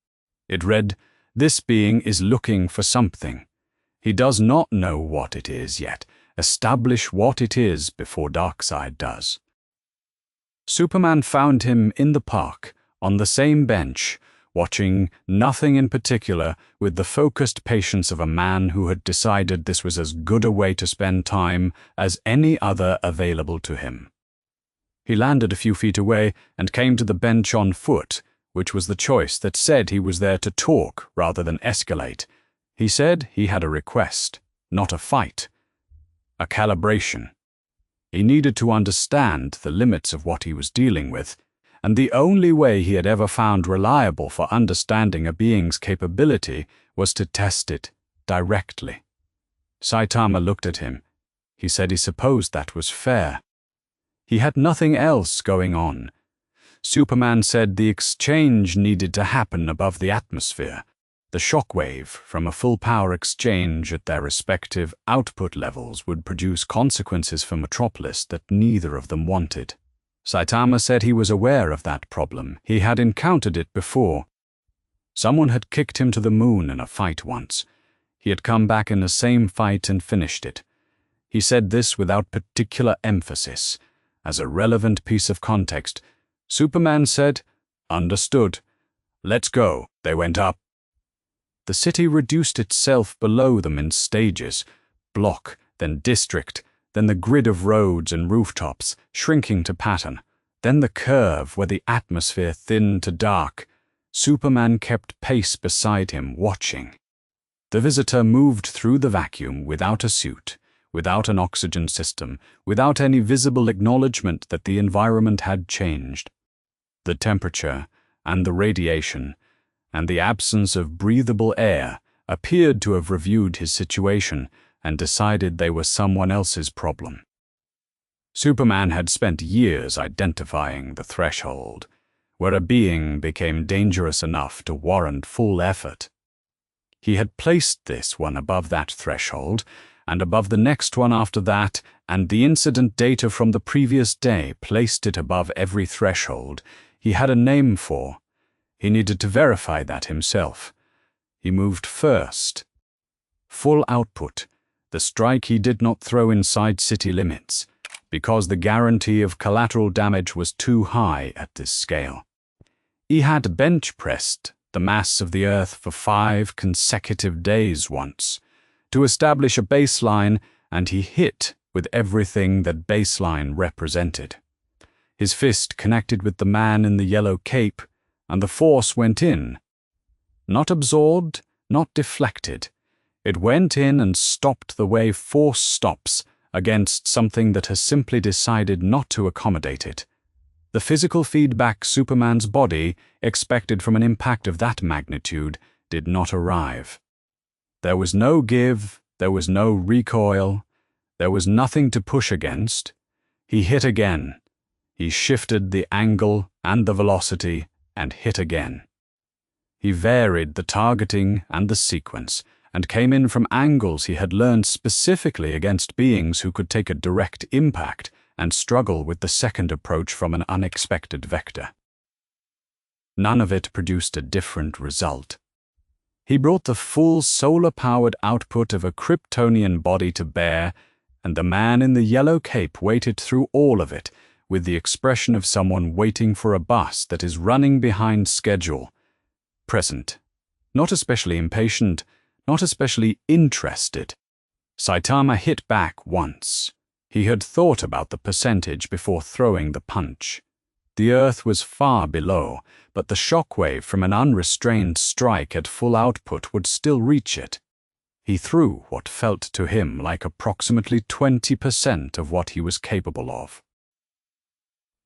It read, "This being is looking for something. He does not know what it is yet. Establish what it is before Darkseid does." Superman found him in the park, on the same bench, watching nothing in particular with the focused patience of a man who had decided this was as good a way to spend time as any other available to him. He landed a few feet away and came to the bench on foot, which was the choice that said he was there to talk rather than escalate. He said he had a request, not a fight. A calibration. He needed to understand the limits of what he was dealing with, and the only way he had ever found reliable for understanding a being's capability was to test it directly. Saitama looked at him. He said he supposed that was fair. He had nothing else going on. Superman said the exchange needed to happen above the atmosphere, the shockwave from a full-power exchange at their respective output levels would produce consequences for Metropolis that neither of them wanted. Saitama said he was aware of that problem. He had encountered it before. Someone had kicked him to the moon in a fight once. He had come back in the same fight and finished it. He said this without particular emphasis. As a relevant piece of context, Superman said, "Understood. Let's go." They went up. The city reduced itself below them in stages, block, then district, then the grid of roads and rooftops, shrinking to pattern, then the curve where the atmosphere thinned to dark. Superman kept pace beside him, watching. The visitor moved through the vacuum without a suit, without an oxygen system, without any visible acknowledgement that the environment had changed. The temperature, and the radiation, and the absence of breathable air appeared to have reviewed his situation and decided they were someone else's problem. Superman had spent years identifying the threshold, where a being became dangerous enough to warrant full effort. He had placed this one above that threshold, and above the next one after that, and the incident data from the previous day placed it above every threshold he had a name for. He needed to verify that himself. He moved first. Full output, the strike he did not throw inside city limits, because the guarantee of collateral damage was too high at this scale. He had bench-pressed the mass of the Earth for 5 consecutive days once, to establish a baseline, and he hit with everything that baseline represented. His fist connected with the man in the yellow cape, and the force went in. Not absorbed, not deflected. It went in and stopped the way force stops against something that has simply decided not to accommodate it. The physical feedback Superman's body expected from an impact of that magnitude did not arrive. There was no give, there was no recoil, there was nothing to push against. He hit again. He shifted the angle and the velocity and hit again. He varied the targeting and the sequence, and came in from angles he had learned specifically against beings who could take a direct impact and struggle with the second approach from an unexpected vector. None of it produced a different result. He brought the full solar-powered output of a Kryptonian body to bear, and the man in the yellow cape waited through all of it with the expression of someone waiting for a bus that is running behind schedule. Present. Not especially impatient, not especially interested. Saitama hit back once. He had thought about the percentage before throwing the punch. The Earth was far below, but the shockwave from an unrestrained strike at full output would still reach it. He threw what felt to him like approximately 20% of what he was capable of.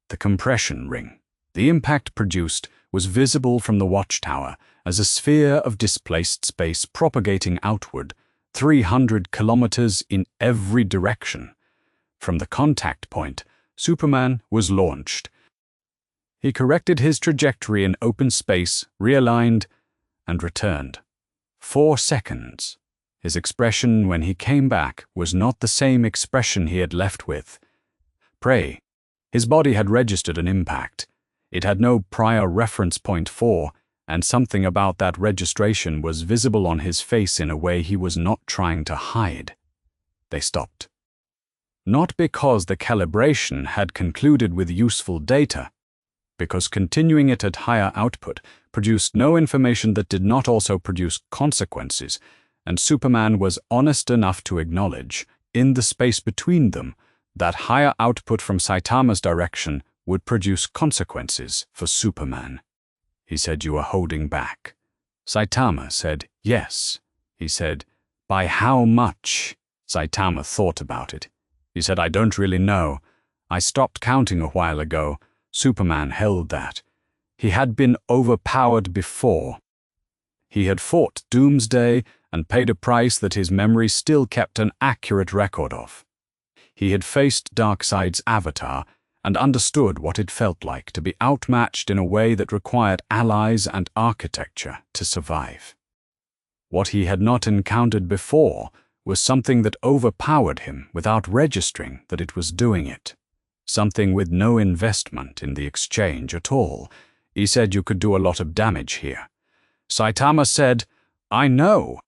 The compression ring the impact produced was visible from the watchtower as a sphere of displaced space propagating outward, 300 kilometers in every direction. From the contact point, Superman was launched. He corrected his trajectory in open space, realigned, and returned. 4 seconds. His expression when he came back was not the same expression he had left with. Prey. His body had registered an impact. It had no prior reference point for, and something about that registration was visible on his face in a way he was not trying to hide. They stopped. Not because the calibration had concluded with useful data. because continuing it at higher output produced no information that did not also produce consequences, and Superman was honest enough to acknowledge, in the space between them, that higher output from Saitama's direction would produce consequences for Superman. He said, "You are holding back." Saitama said, "Yes." He said, "By how much?" Saitama thought about it. He said, "I don't really know. I stopped counting a while ago." Superman held that. He had been overpowered before. He had fought Doomsday and paid a price that his memory still kept an accurate record of. He had faced Darkseid's avatar and understood what it felt like to be outmatched in a way that required allies and architecture to survive. What he had not encountered before was something that overpowered him without registering that it was doing it. Something with no investment in the exchange at all. He said, "You could do a lot of damage here." Saitama said, "I know."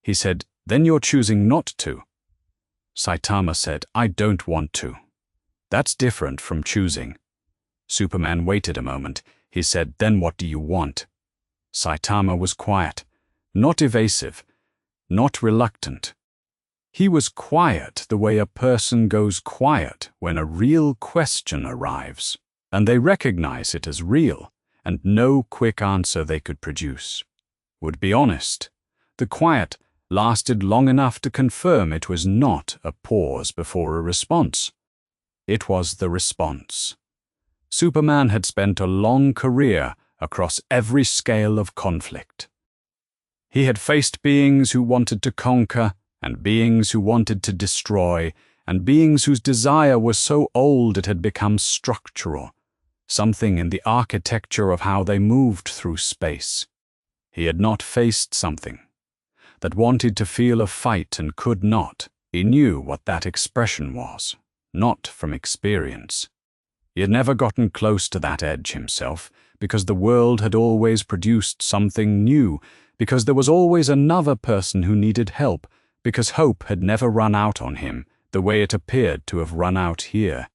He said, "Then you're choosing not to." Saitama said, "I don't want to." That's different from choosing. Superman waited a moment. He said, "Then what do you want?" Saitama was quiet, not evasive, not reluctant. He was quiet the way a person goes quiet when a real question arrives, and they recognize it as real, and no quick answer they could produce would be honest. The quiet lasted long enough to confirm it was not a pause before a response. It was the response. Superman had spent a long career across every scale of conflict. He had faced beings who wanted to conquer, and beings who wanted to destroy, and beings whose desire was so old it had become structural, something in the architecture of how they moved through space. He had not faced something that wanted to feel a fight and could not. He knew what that expression was, not from experience. He had never gotten close to that edge himself, because the world had always produced something new, because there was always another person who needed help, because hope had never run out on him the way it appeared to have run out here.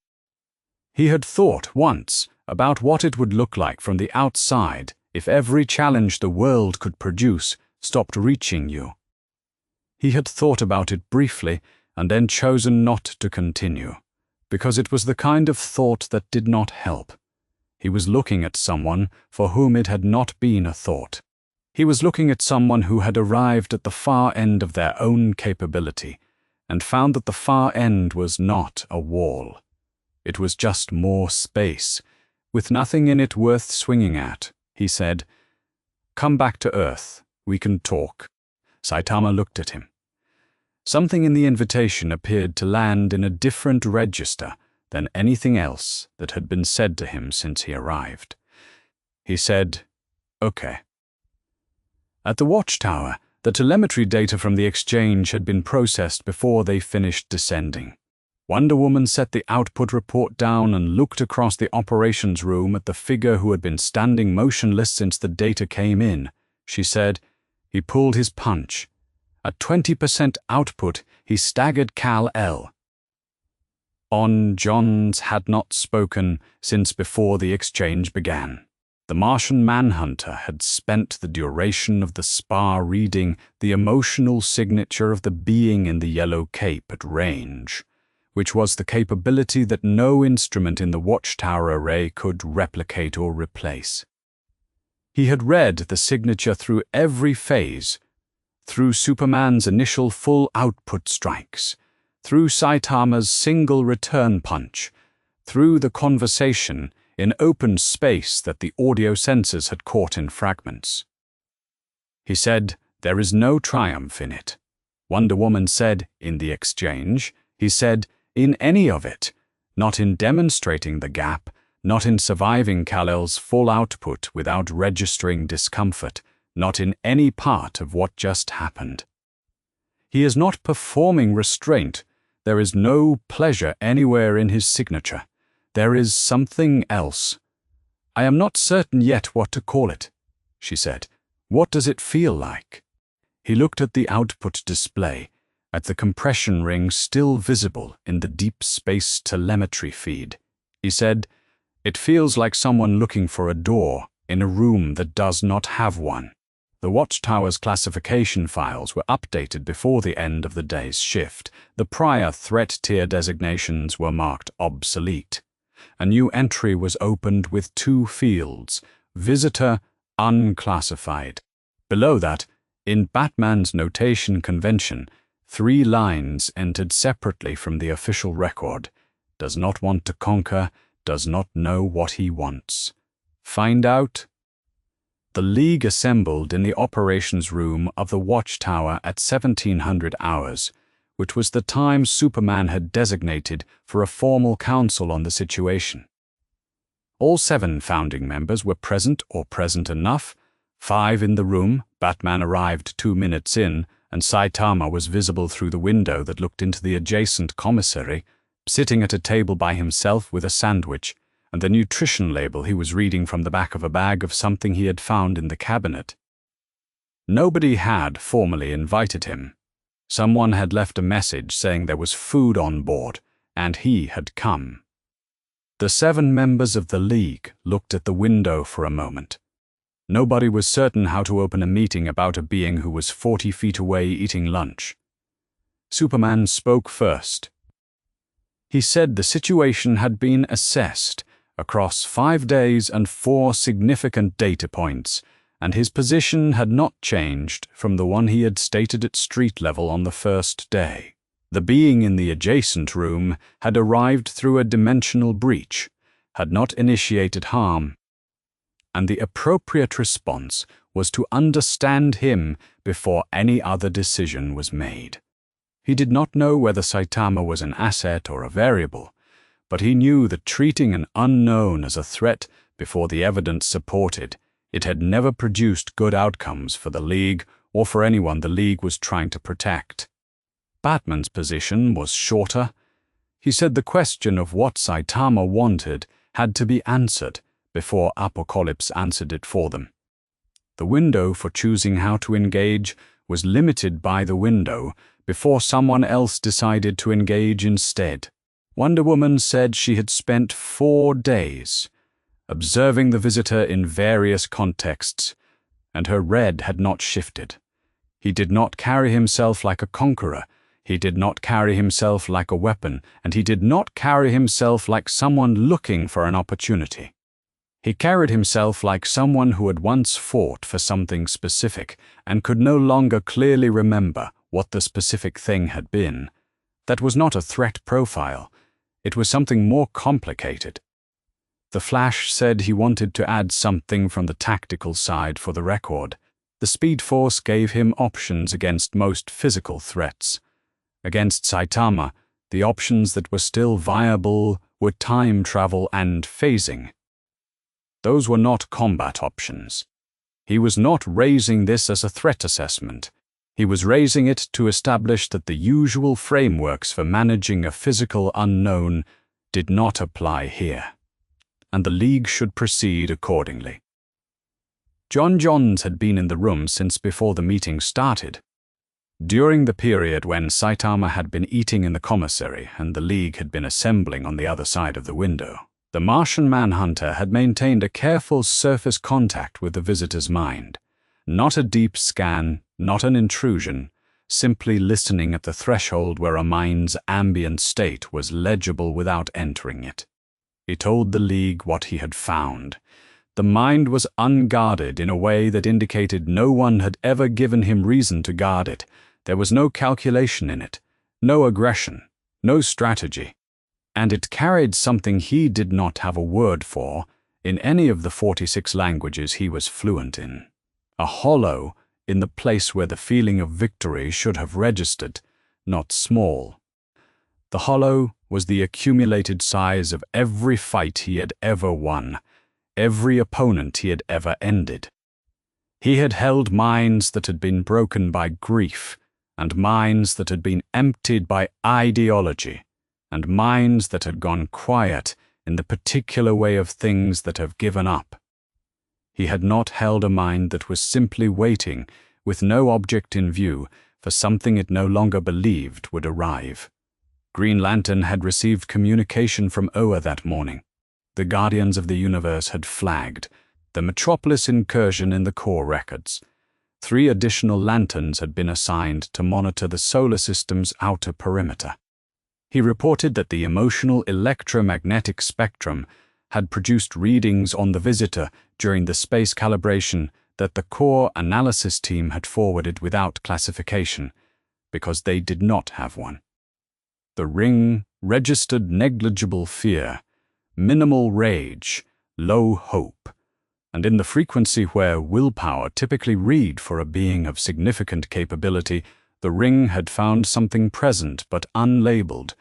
He had thought once about what it would look like from the outside if every challenge the world could produce stopped reaching you. He had thought about it briefly and then chosen not to continue, because it was the kind of thought that did not help. He was looking at someone for whom it had not been a thought. He was looking at someone who had arrived at the far end of their own capability and found that the far end was not a wall. It was just more space, with nothing in it worth swinging at. He said, "Come back to Earth. We can talk." Saitama looked at him. Something in the invitation appeared to land in a different register than anything else that had been said to him since he arrived. He said, "Okay." At the watchtower, the telemetry data from the exchange had been processed before they finished descending. Wonder Woman set the output report down and looked across the operations room at the figure who had been standing motionless since the data came in. She said, "He pulled his punch. At 20% output, he staggered Kal-El." Johns had not spoken since before the exchange began. The Martian Manhunter had spent the duration of the spar reading the emotional signature of the being in the yellow cape at range, which was the capability that no instrument in the watchtower array could replicate or replace. He had read the signature through every phase, through Superman's initial full output strikes, through Saitama's single return punch, through the conversation in open space that the audio sensors had caught in fragments. He said, "There is no triumph in it." Wonder Woman said, "In the exchange." He said, "In any of it. Not in demonstrating the gap, not in surviving Kal-El's full output without registering discomfort, not in any part of what just happened. He is not performing restraint. There is no pleasure anywhere in his signature. There is something else. I am not certain yet what to call it," she said. "What does it feel like?" He looked at the output display, at the compression ring still visible in the deep space telemetry feed. He said, It feels like someone looking for a door in a room that does not have one. The Watchtower's classification files were updated before the end of the day's shift. The prior threat tier designations were marked obsolete. A new entry was opened with 2 fields, Visitor Unclassified. Below that, in Batman's notation convention, 3 lines entered separately from the official record. Does not want to conquer, does not know what he wants. Find out. The League assembled in the operations room of the Watchtower at 1700 hours, which was the time Superman had designated for a formal council on the situation. All 7 founding members were present or present enough. 5 in the room. Batman arrived 2 minutes in, and Saitama was visible through the window that looked into the adjacent commissary, sitting at a table by himself with a sandwich and the nutrition label he was reading from the back of a bag of something he had found in the cabinet. Nobody had formally invited him. Someone had left a message saying there was food on board, and he had come. The 7 members of the League looked at the window for a moment. Nobody was certain how to open a meeting about a being who was 40 feet away eating lunch. Superman spoke first. He said the situation had been assessed across 5 days and 4 significant data points, and his position had not changed from the one he had stated at street level on the first day. The being in the adjacent room had arrived through a dimensional breach, had not initiated harm, and the appropriate response was to understand him before any other decision was made. He did not know whether Saitama was an asset or a variable, but he knew that treating an unknown as a threat before the evidence supported it had never produced good outcomes for the League or for anyone the League was trying to protect. Batman's position was shorter. He said the question of what Saitama wanted had to be answered before Apocalypse answered it for them. The window for choosing how to engage was limited by the window before someone else decided to engage instead. Wonder Woman said she had spent 4 days observing the visitor in various contexts, and her red had not shifted. He did not carry himself like a conqueror, he did not carry himself like a weapon, and he did not carry himself like someone looking for an opportunity. He carried himself like someone who had once fought for something specific and could no longer clearly remember what the specific thing had been. That was not a threat profile. It was something more complicated. The Flash said he wanted to add something from the tactical side for the record. The Speed Force gave him options against most physical threats. Against Saitama, the options that were still viable were time travel and phasing. Those were not combat options. He was not raising this as a threat assessment. He was raising it to establish that the usual frameworks for managing a physical unknown did not apply here, and the League should proceed accordingly. John Johns had been in the room since before the meeting started. During the period when Saitama had been eating in the commissary and the League had been assembling on the other side of the window, the Martian Manhunter had maintained a careful surface contact with the visitor's mind. Not a deep scan, not an intrusion, simply listening at the threshold where a mind's ambient state was legible without entering it. He told the League what he had found. The mind was unguarded in a way that indicated no one had ever given him reason to guard it. There was no calculation in it, no aggression, no strategy. And it carried something he did not have a word for in any of the 46 languages he was fluent in. A hollow in the place where the feeling of victory should have registered, not small. The hollow was the accumulated size of every fight he had ever won, every opponent he had ever ended. He had held minds that had been broken by grief, and minds that had been emptied by ideology, and minds that had gone quiet in the particular way of things that have given up. He had not held a mind that was simply waiting, with no object in view, for something it no longer believed would arrive. Green Lantern had received communication from Oa that morning. the Guardians of the Universe had flagged the Metropolis incursion in the core records. 3 additional lanterns had been assigned to monitor the solar system's outer perimeter. He reported that the emotional electromagnetic spectrum had produced readings on the visitor during the space calibration that the core analysis team had forwarded without classification, because they did not have one. The ring registered negligible fear, minimal rage, low hope, and in the frequency where willpower typically read for a being of significant capability, the ring had found something present but unlabeled.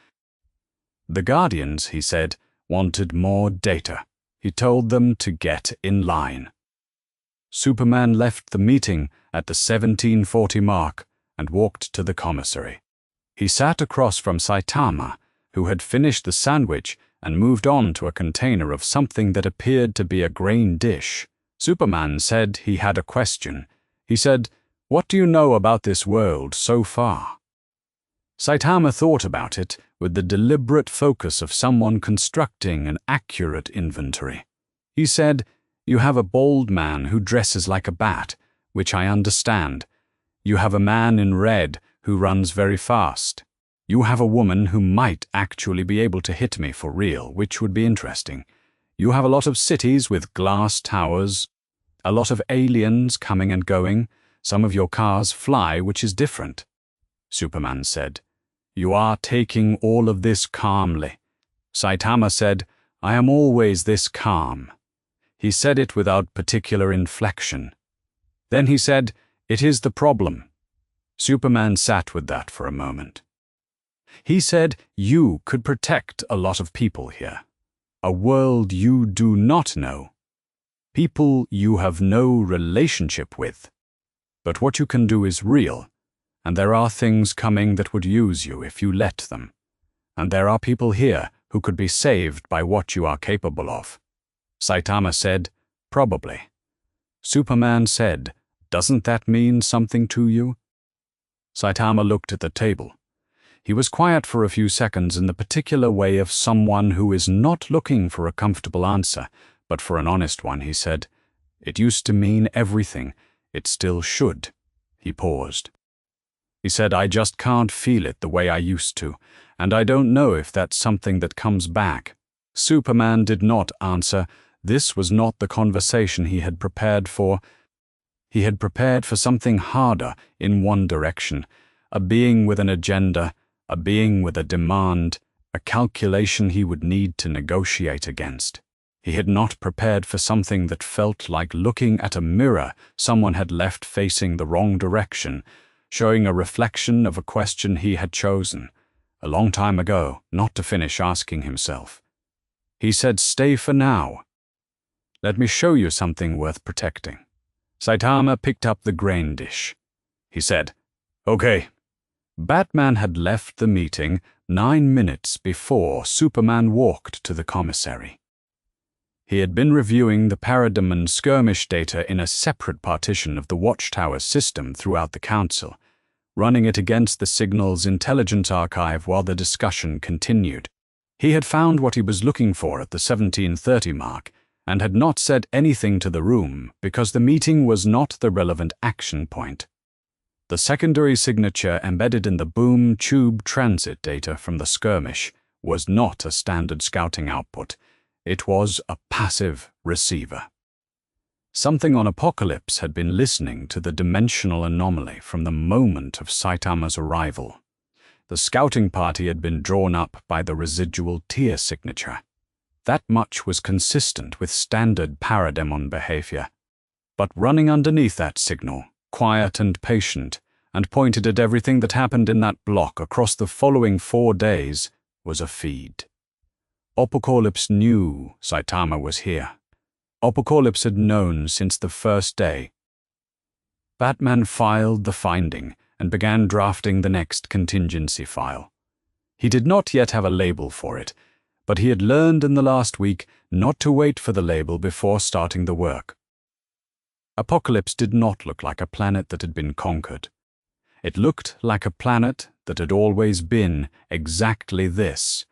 The Guardians, he said, wanted more data. He told them to get in line. Superman left the meeting at the 1740 mark and walked to the commissary. He sat across from Saitama, who had finished the sandwich and moved on to a container of something that appeared to be a grain dish. Superman said he had a question. He said, "What do you know about this world so far?" Saitama thought about it with the deliberate focus of someone constructing an accurate inventory. He said, "You have a bald man who dresses like a bat, which I understand. You have a man in red who runs very fast. You have a woman who might actually be able to hit me for real, which would be interesting. You have a lot of cities with glass towers, a lot of aliens coming and going. Some of your cars fly, which is different." Superman said, "You are taking all of this calmly." Saitama said, "I am always this calm." He said it without particular inflection. Then he said, "It is the problem." Superman sat with that for a moment. He said, "You could protect a lot of people here. A world you do not know. People you have no relationship with. But what you can do is real, and there are things coming that would use you if you let them. And there are people here who could be saved by what you are capable of." Saitama said, "Probably." Superman said, "Doesn't that mean something to you?" Saitama looked at the table. He was quiet for a few seconds in the particular way of someone who is not looking for a comfortable answer, but for an honest one. He said, "It used to mean everything. It still should." He paused. He said, "I just can't feel it the way I used to, and I don't know if that's something that comes back." Superman did not answer. This was not the conversation he had prepared for. He had prepared for something harder in one direction, a being with an agenda, a being with a demand, a calculation he would need to negotiate against. He had not prepared for something that felt like looking at a mirror someone had left facing the wrong direction, showing a reflection of a question he had chosen, a long time ago, not to finish asking himself. He said, "Stay for now. Let me show you something worth protecting." Saitama picked up the grain dish. He said, "Okay." Batman had left the meeting 9 minutes before Superman walked to the commissary. He had been reviewing the paradigm and skirmish data in a separate partition of the Watchtower system throughout the Council, running it against the Signal's intelligence archive while the discussion continued. He had found what he was looking for at the 1730 mark, and had not said anything to the room because the meeting was not the relevant action point. The secondary signature embedded in the boom tube transit data from the skirmish was not a standard scouting output. It was a passive receiver. Something on Apocalypse had been listening to the dimensional anomaly from the moment of Saitama's arrival. The scouting party had been drawn up by the residual tier signature. That much was consistent with standard parademon behavior. But running underneath that signal, quiet and patient, and pointed at everything that happened in that block across the following 4 days, was a feed. Apocalypse knew Saitama was here. Apocalypse had known since the first day. Batman filed the finding and began drafting the next contingency file. He did not yet have a label for it, but he had learned in the last week not to wait for the label before starting the work. Apocalypse did not look like a planet that had been conquered. It looked like a planet that had always been exactly this,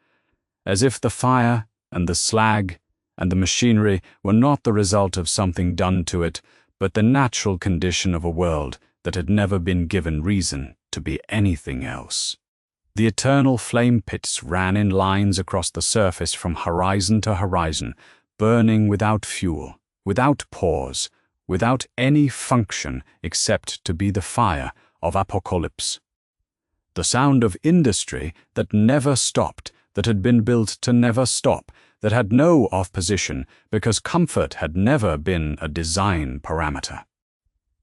as if the fire and the slag and the machinery were not the result of something done to it, but the natural condition of a world that had never been given reason to be anything else. The eternal flame pits ran in lines across the surface from horizon to horizon, burning without fuel, without pause, without any function except to be the fire of apocalypse. The sound of industry that never stopped, that had been built to never stop, that had no off-position because comfort had never been a design parameter.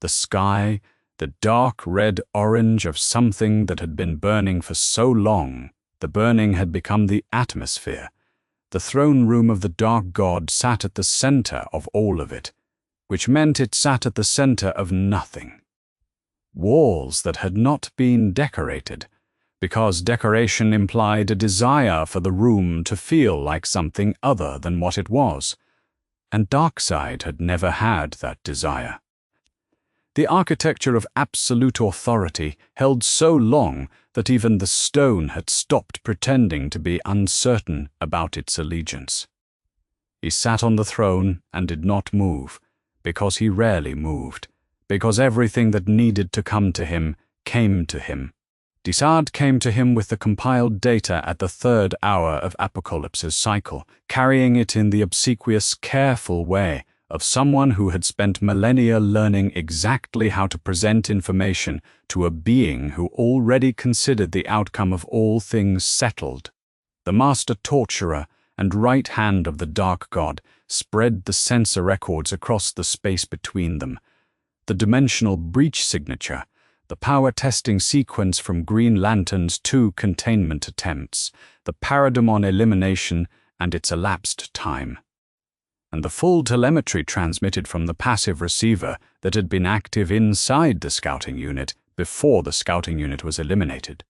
The sky, the dark red-orange of something that had been burning for so long, the burning had become the atmosphere. The throne room of the dark god sat at the center of all of it, which meant it sat at the center of nothing. Walls that had not been decorated, because decoration implied a desire for the room to feel like something other than what it was, and Darkseid had never had that desire. The architecture of absolute authority held so long that even the stone had stopped pretending to be uncertain about its allegiance. He sat on the throne and did not move, because he rarely moved, because everything that needed to come to him came to him. Darkseid came to him with the compiled data at the third hour of Apocalypse's cycle, carrying it in the obsequious, careful way of someone who had spent millennia learning exactly how to present information to a being who already considered the outcome of all things settled. The master torturer and right hand of the dark god spread the sensor records across the space between them. The dimensional breach signature, the power testing sequence from Green Lantern's 2 containment attempts, the parademon elimination and its elapsed time, and the full telemetry transmitted from the passive receiver that had been active inside the scouting unit before the scouting unit was eliminated.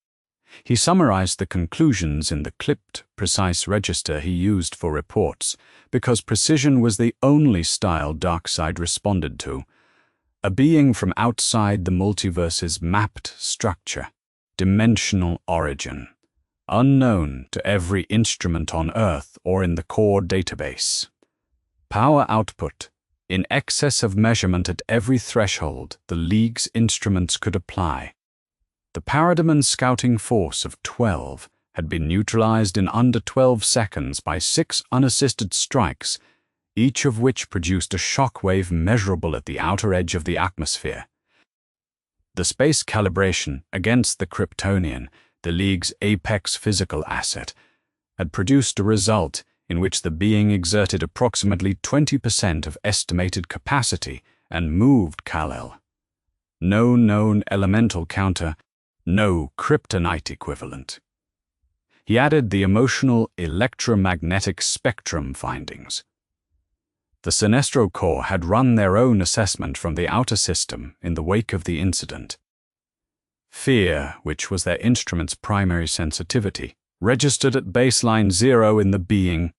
He summarized the conclusions in the clipped, precise register he used for reports, because precision was the only style Darkseid responded to. A being from outside the multiverse's mapped structure, dimensional origin, unknown to every instrument on Earth or in the core database. Power output, in excess of measurement at every threshold the League's instruments could apply. The parademon scouting force of 12 had been neutralized in under 12 seconds by 6 unassisted strikes, each of which produced a shockwave measurable at the outer edge of the atmosphere. The space calibration against the Kryptonian, the League's apex physical asset, had produced a result in which the being exerted approximately 20% of estimated capacity and moved Kal-El. No known elemental counter, no kryptonite equivalent. He added the emotional electromagnetic spectrum findings. The Sinestro Corps had run their own assessment from the outer system in the wake of the incident. Fear, which was their instrument's primary sensitivity, registered at baseline 0 in the being,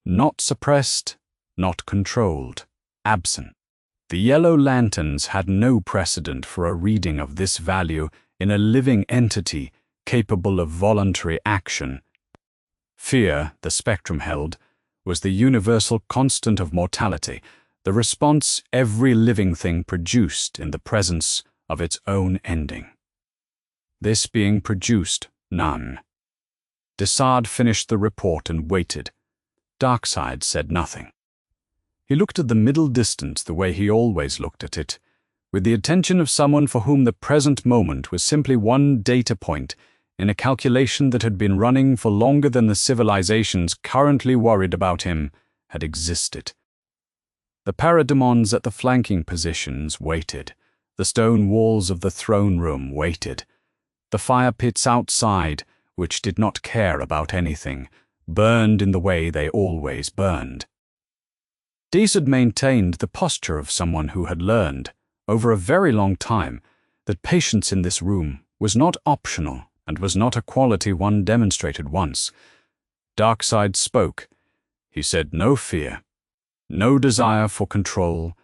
not suppressed, not controlled, absent. The yellow lanterns had no precedent for a reading of this value in a living entity capable of voluntary action. Fear, the spectrum held, was the universal constant of mortality, the response every living thing produced in the presence of its own ending. This being produced none. Darkseid finished the report and waited. Darkseid said nothing. He looked at the middle distance the way he always looked at it, with the attention of someone for whom the present moment was simply one data point in a calculation that had been running for longer than the civilizations currently worried about him had existed. The parademons at the flanking positions waited. The stone walls of the throne room waited. The fire pits outside, which did not care about anything, burned in the way they always burned. Darkseid maintained the posture of someone who had learned, over a very long time, that patience in this room was not optional and was not a quality one demonstrated once. Darkseid spoke. He said no fear, no desire for control,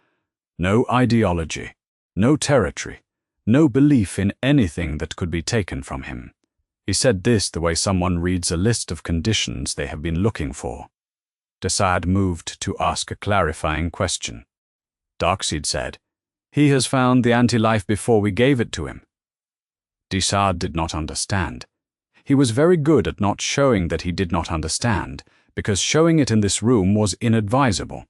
no ideology, no territory, no belief in anything that could be taken from him. He said this the way someone reads a list of conditions they have been looking for. Desad moved to ask a clarifying question. Darkseid said, "He has found the anti-life before we gave it to him." Desad did not understand. He was very good at not showing that he did not understand, because showing it in this room was inadvisable.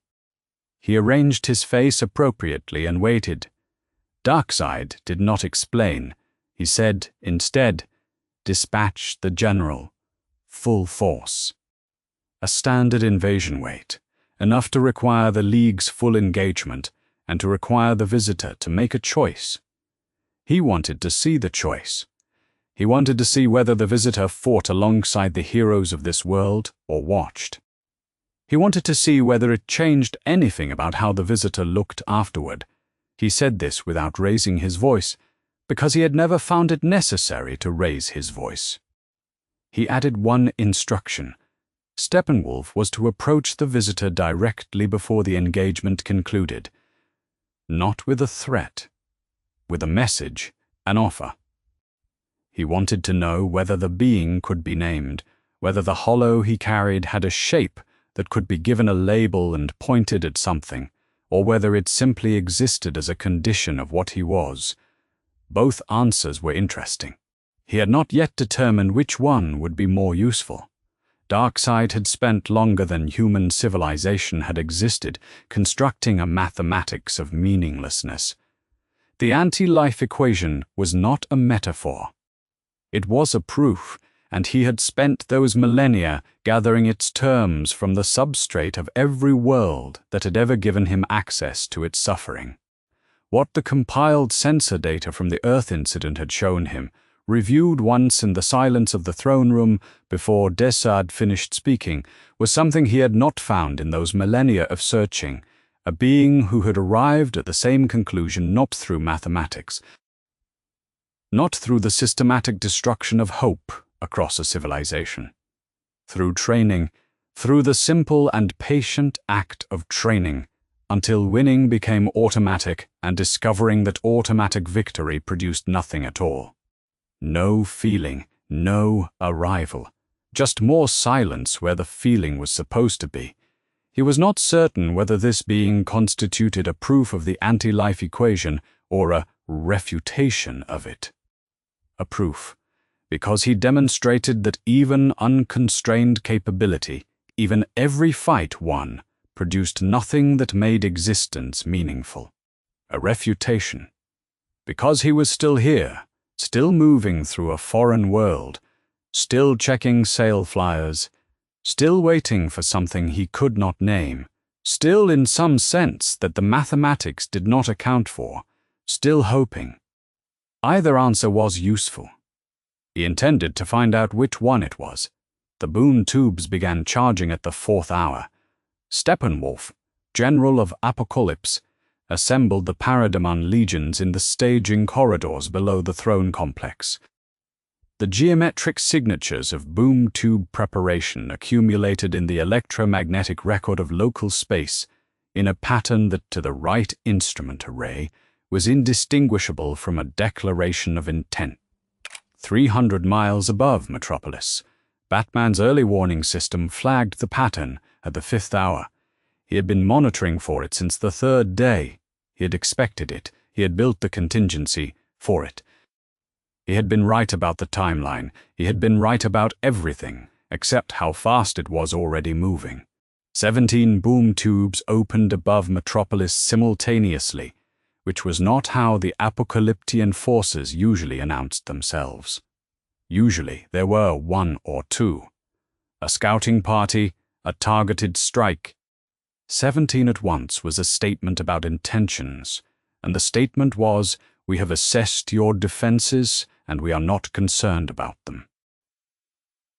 He arranged his face appropriately and waited. Darkseid did not explain. He said, instead, "Dispatch the general. Full force." A standard invasion weight, enough to require the League's full engagement and to require the visitor to make a choice. He wanted to see the choice. He wanted to see whether the visitor fought alongside the heroes of this world or watched. He wanted to see whether it changed anything about how the visitor looked afterward. He said this without raising his voice, because he had never found it necessary to raise his voice. He added one instruction. Steppenwolf was to approach the visitor directly before the engagement concluded. Not with a threat, with a message, an offer. He wanted to know whether the being could be named, whether the hollow he carried had a shape that could be given a label and pointed at something, or whether it simply existed as a condition of what he was. Both answers were interesting. He had not yet determined which one would be more useful. Darkseid had spent longer than human civilization had existed constructing a mathematics of meaninglessness. The anti-life equation was not a metaphor. It was a proof, and he had spent those millennia gathering its terms from the substrate of every world that had ever given him access to its suffering. What the compiled sensor data from the Earth incident had shown him, reviewed once in the silence of the throne room before Desad finished speaking, was something he had not found in those millennia of searching, a being who had arrived at the same conclusion not through mathematics, not through the systematic destruction of hope across a civilization. Through training, through the simple and patient act of training, until winning became automatic and discovering that automatic victory produced nothing at all. No feeling, no arrival, just more silence where the feeling was supposed to be. He was not certain whether this being constituted a proof of the anti-life equation or a refutation of it. A proof, because he demonstrated that even unconstrained capability, even every fight won, produced nothing that made existence meaningful. A refutation, because he was still here, still moving through a foreign world, still checking sail flyers, still waiting for something he could not name, still in some sense that the mathematics did not account for, still hoping. Either answer was useful. He intended to find out which one it was. The boom tubes began charging at the 4th hour. Steppenwolf, General of Apocalypse, assembled the Parademon legions in the staging corridors below the throne complex. The geometric signatures of boom tube preparation accumulated in the electromagnetic record of local space in a pattern that to the right instrument array was indistinguishable from a declaration of intent. 300 miles above Metropolis, Batman's early warning system flagged the pattern at the 5th hour. He had been monitoring for it since the 3rd day. He had expected it. He had built the contingency for it. He had been right about the timeline. He had been right about everything, except how fast it was already moving. 17 boom tubes opened above Metropolis simultaneously, which was not how the apocalyptian forces usually announced themselves. Usually there were 1 or 2. A scouting party, a targeted strike. 17 at once was a statement about intentions, and the statement was, "We have assessed your defenses, and we are not concerned about them."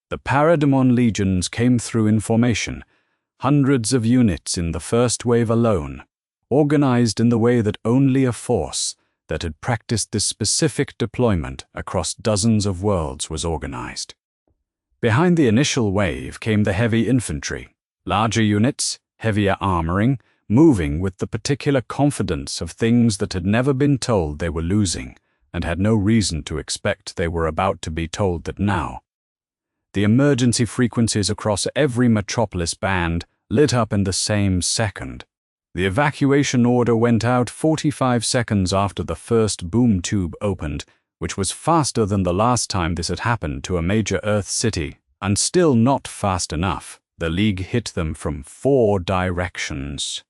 The Parademon legions came through in formation, hundreds of units in the first wave alone, organized in the way that only a force that had practiced this specific deployment across dozens of worlds was organized. Behind the initial wave came the heavy infantry, larger units, heavier armoring, moving with the particular confidence of things that had never been told they were losing and had no reason to expect they were about to be told that now. The emergency frequencies across every Metropolis band lit up in the same second. The evacuation order went out 45 seconds after the first boom tube opened, which was faster than the last time this had happened to a major Earth city, and still not fast enough. The League hit them from 4 directions.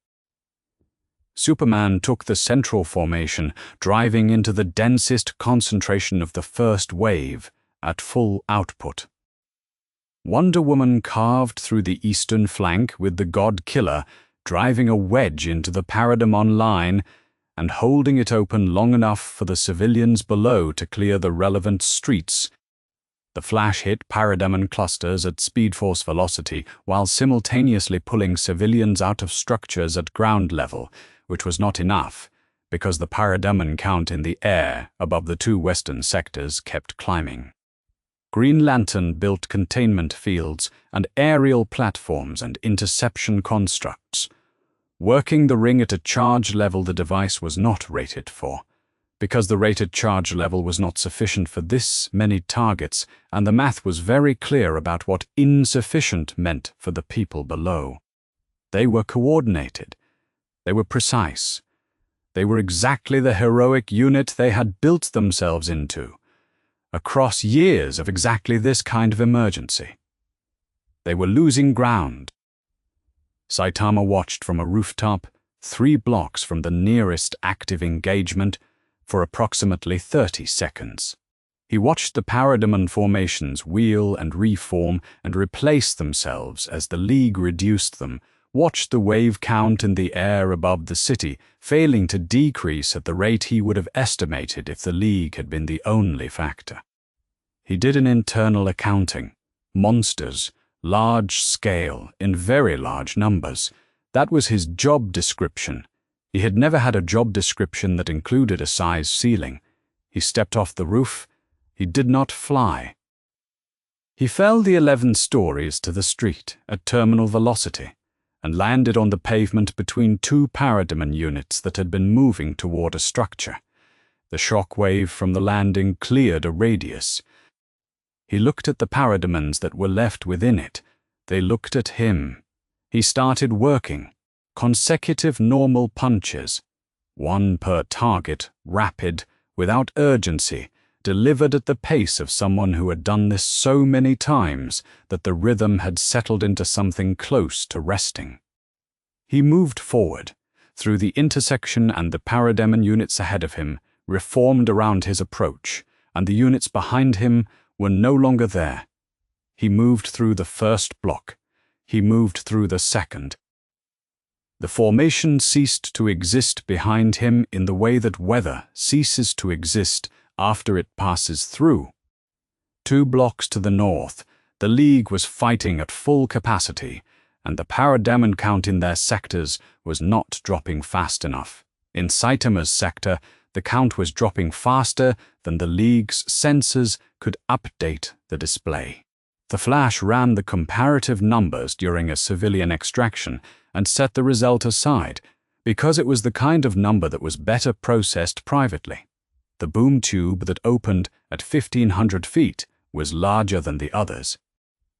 Superman took the central formation, driving into the densest concentration of the first wave at full output. Wonder Woman carved through the eastern flank with the God Killer, driving a wedge into the Parademon line and holding it open long enough for the civilians below to clear the relevant streets. The Flash hit Parademon clusters at speed force velocity while simultaneously pulling civilians out of structures at ground level, which was not enough because the Parademon count in the air above the 2 western sectors kept climbing. Green Lantern built containment fields and aerial platforms and interception constructs. Working the ring at a charge level the device was not rated for, because the rated charge level was not sufficient for this many targets, and the math was very clear about what insufficient meant for the people below. They were coordinated. They were precise. They were exactly the heroic unit they had built themselves into, across years of exactly this kind of emergency. They were losing ground. Saitama watched from a rooftop, 3 blocks from the nearest active engagement, for approximately 30 seconds. He watched the Parademon formations wheel and reform and replace themselves as the League reduced them, watched the wave count in the air above the city, failing to decrease at the rate he would have estimated if the League had been the only factor. He did an internal accounting. Monsters, large scale, in very large numbers. That was his job description. He had never had a job description that included a size ceiling. He stepped off the roof. He did not fly. He fell the 11 stories to the street at terminal velocity and landed on the pavement between 2 Parademon units that had been moving toward a structure. The shock wave from the landing cleared a radius. He looked at the Parademons that were left within it. They looked at him. He started working. Consecutive normal punches. 1 per target, rapid, without urgency, delivered at the pace of someone who had done this so many times that the rhythm had settled into something close to resting. He moved forward, through the intersection, and the Parademon units ahead of him reformed around his approach, and the units behind him were no longer there. He moved through the first block. He moved through the second. The formation ceased to exist behind him in the way that weather ceases to exist after it passes through. 2 blocks to the north, the League was fighting at full capacity, and the Parademon count in their sectors was not dropping fast enough. In Saitama's sector, the count was dropping faster than the League's sensors could update the display. The Flash ran the comparative numbers during a civilian extraction and set the result aside, because it was the kind of number that was better processed privately. The boom tube that opened at 1,500 feet was larger than the others.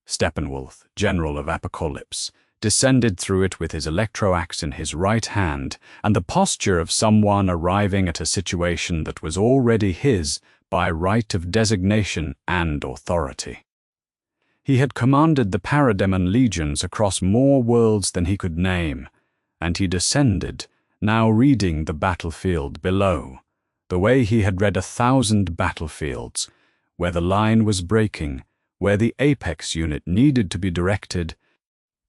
Steppenwolf, General of Apocalypse, descended through it with his electroaxe in his right hand and the posture of someone arriving at a situation that was already his by right of designation and authority. He had commanded the Parademon legions across more worlds than he could name, and he descended, now reading the battlefield below, the way he had read 1,000 battlefields, where the line was breaking, where the apex unit needed to be directed.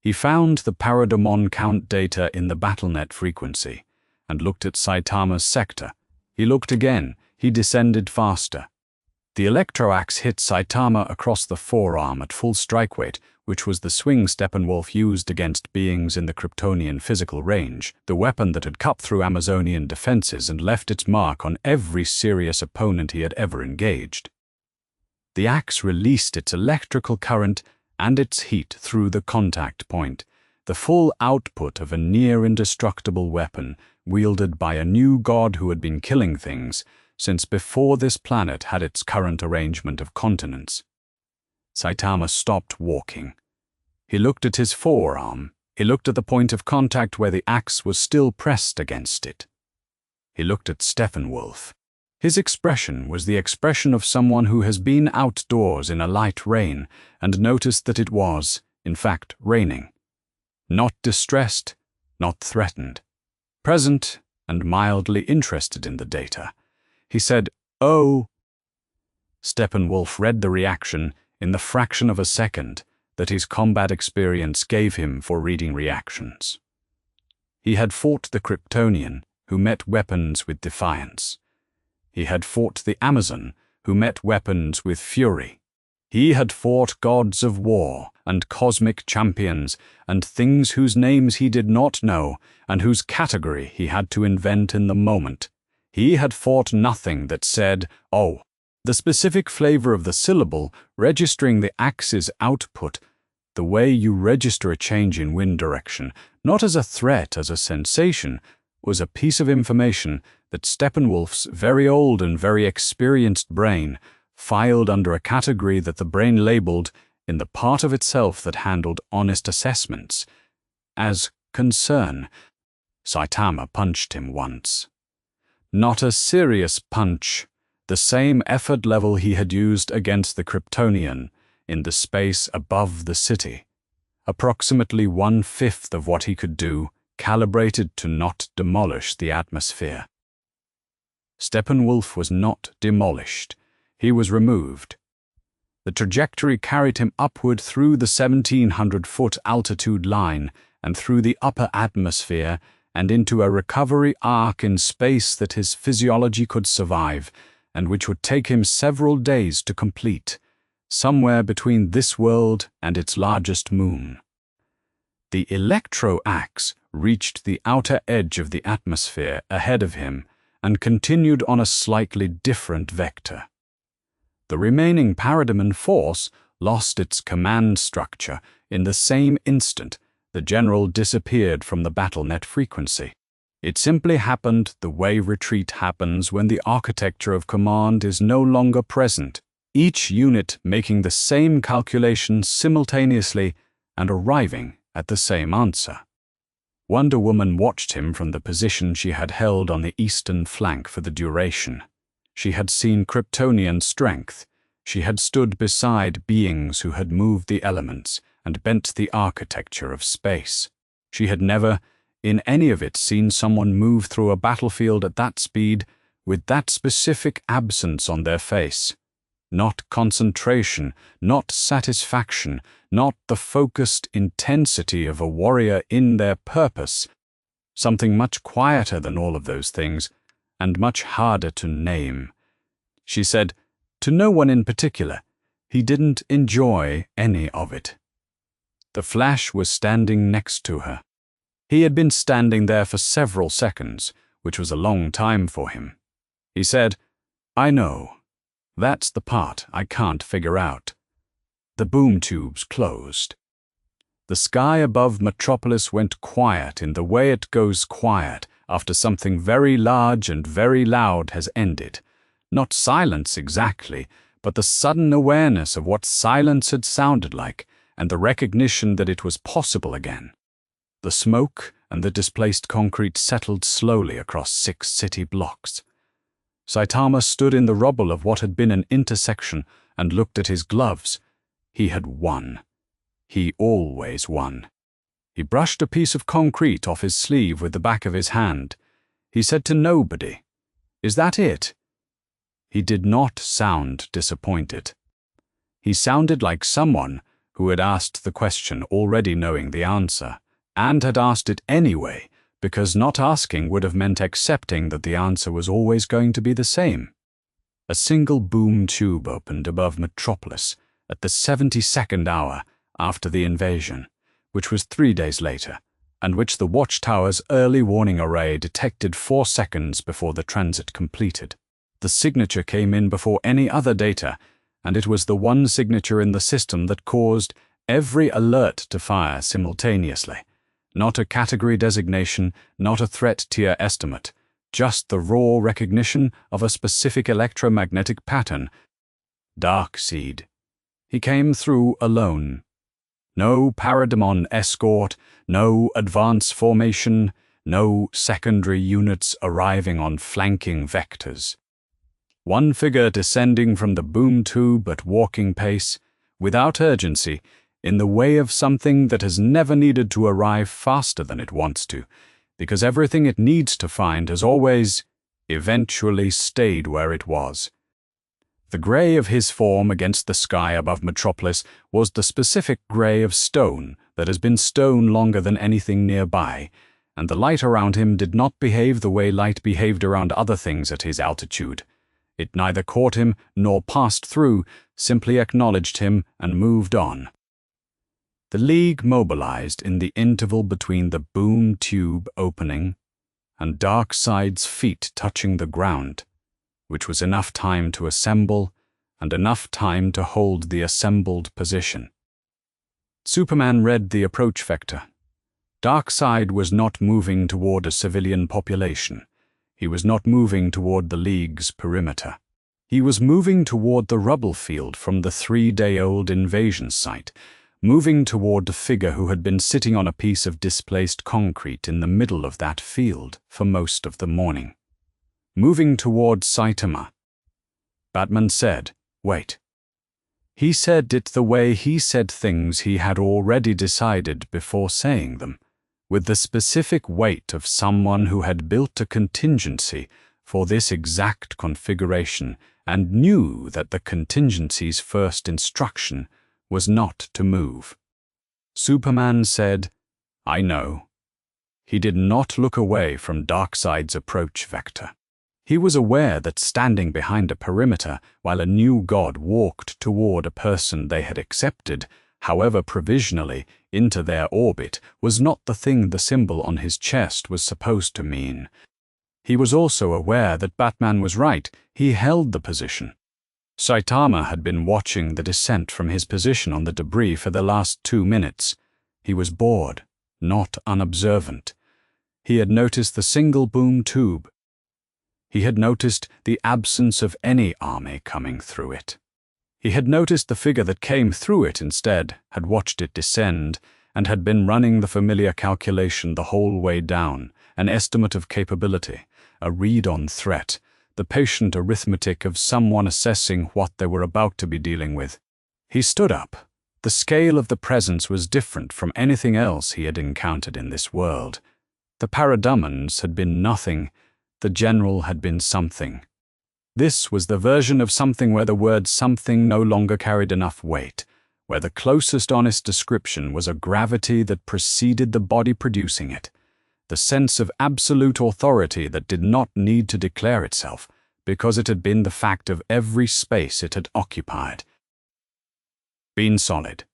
He found the Parademon count data in the BattleNet frequency, and looked at Saitama's sector. He looked again. He descended faster. The electroaxe hit Saitama across the forearm at full strike weight, which was the swing Steppenwolf used against beings in the Kryptonian physical range, the weapon that had cut through Amazonian defenses and left its mark on every serious opponent he had ever engaged. The axe released its electrical current and its heat through the contact point, the full output of a near-indestructible weapon wielded by a new god who had been killing things since before this planet had its current arrangement of continents. Saitama stopped walking. He looked at his forearm, He looked at the point of contact where the axe was still pressed against it. He looked at Steppenwolf. His expression was the expression of someone who has been outdoors in a light rain and noticed that it was, in fact, raining. Not distressed, not threatened. Present and mildly interested in the data. He said, "Oh." Steppenwolf read the reaction in the fraction of a second that his combat experience gave him for reading reactions. He had fought the Kryptonian, who met weapons with defiance. He had fought the Amazon, who met weapons with fury. He had fought gods of war and cosmic champions and things whose names he did not know and whose category he had to invent in the moment. He had fought nothing that said, "Oh." The specific flavor of the syllable, registering the axe's output, the way you register a change in wind direction, not as a threat, as a sensation, was a piece of information that Steppenwolf's very old and very experienced brain filed under a category that the brain labeled, in the part of itself that handled honest assessments, as concern. Saitama punched him once. Not a serious punch, the same effort level he had used against the Kryptonian in the space above the city. Approximately 1/5 of what he could do, calibrated to not demolish the atmosphere. Steppenwolf was not demolished. He was removed. The trajectory carried him upward through the 1,700-foot altitude line and through the upper atmosphere and into a recovery arc in space that his physiology could survive and which would take him several days to complete, somewhere between this world and its largest moon. The electro-axe reached the outer edge of the atmosphere ahead of him and continued on a slightly different vector. The remaining Parademon force lost its command structure in the same instant the general disappeared from the BattleNet frequency. It simply happened the way retreat happens when the architecture of command is no longer present, each unit making the same calculations simultaneously and arriving at the same answer. Wonder Woman watched him from the position she had held on the eastern flank for the duration. She had seen Kryptonian strength. She had stood beside beings who had moved the elements and bent the architecture of space. She had never, in any of it, seen someone move through a battlefield at that speed with that specific absence on their face. Not concentration, not satisfaction, not the focused intensity of a warrior in their purpose. Something much quieter than all of those things, and much harder to name. She said, to no one in particular, he didn't enjoy any of it. The Flash was standing next to her. He had been standing there for several seconds, which was a long time for him. He said, "I know. That's the part I can't figure out." The boom tubes closed. The sky above Metropolis went quiet in the way it goes quiet after something very large and very loud has ended. Not silence exactly, but the sudden awareness of what silence had sounded like and the recognition that it was possible again. The smoke and the displaced concrete settled slowly across 6 city blocks. Saitama stood in the rubble of what had been an intersection and looked at his gloves. He had won. He always won. He brushed a piece of concrete off his sleeve with the back of his hand. He said to nobody, "Is that it?" He did not sound disappointed. He sounded like someone who had asked the question already knowing the answer, and had asked it anyway, because not asking would have meant accepting that the answer was always going to be the same. A single boom tube opened above Metropolis at the 72nd hour after the invasion, which was 3 days later, and which the Watchtower's early warning array detected 4 seconds before the transit completed. The signature came in before any other data, and it was the one signature in the system that caused every alert to fire simultaneously. Not a category designation, not a threat tier estimate, just the raw recognition of a specific electromagnetic pattern. Darkseid. He came through alone. No parademon escort, no advance formation, no secondary units arriving on flanking vectors. One figure descending from the boom tube at walking pace, without urgency, in the way of something that has never needed to arrive faster than it wants to, because everything it needs to find has always, eventually stayed where it was. The grey of his form against the sky above Metropolis was the specific grey of stone that has been stone longer than anything nearby, and the light around him did not behave the way light behaved around other things at his altitude. It neither caught him nor passed through, simply acknowledged him and moved on. The League mobilized in the interval between the boom tube opening and Darkseid's feet touching the ground, which was enough time to assemble and enough time to hold the assembled position. Superman read the approach vector. Darkseid was not moving toward a civilian population. He was not moving toward the League's perimeter. He was moving toward the rubble field from the 3-day-old invasion site, moving toward the figure who had been sitting on a piece of displaced concrete in the middle of that field for most of the morning. Moving toward Saitama. Batman said, "Wait." He said it the way he said things he had already decided before saying them, with the specific weight of someone who had built a contingency for this exact configuration and knew that the contingency's first instruction was not to move. Superman said, "I know." He did not look away from Darkseid's approach vector. He was aware that standing behind a perimeter while a new god walked toward a person they had accepted, however provisionally, into their orbit was not the thing the symbol on his chest was supposed to mean. He was also aware that Batman was right. He held the position. Saitama had been watching the descent from his position on the debris for the last 2 minutes. He was bored, not unobservant. He had noticed the single boom tube. He had noticed the absence of any army coming through it. He had noticed the figure that came through it instead, had watched it descend, and had been running the familiar calculation the whole way down, an estimate of capability, a read-on threat, the patient arithmetic of someone assessing what they were about to be dealing with. He stood up. The scale of the presence was different from anything else he had encountered in this world. The parademons had been nothing. The general had been something. This was the version of something where the word something no longer carried enough weight, where the closest honest description was a gravity that preceded the body producing it, the sense of absolute authority that did not need to declare itself, because it had been the fact of every space it had occupied. Been solid.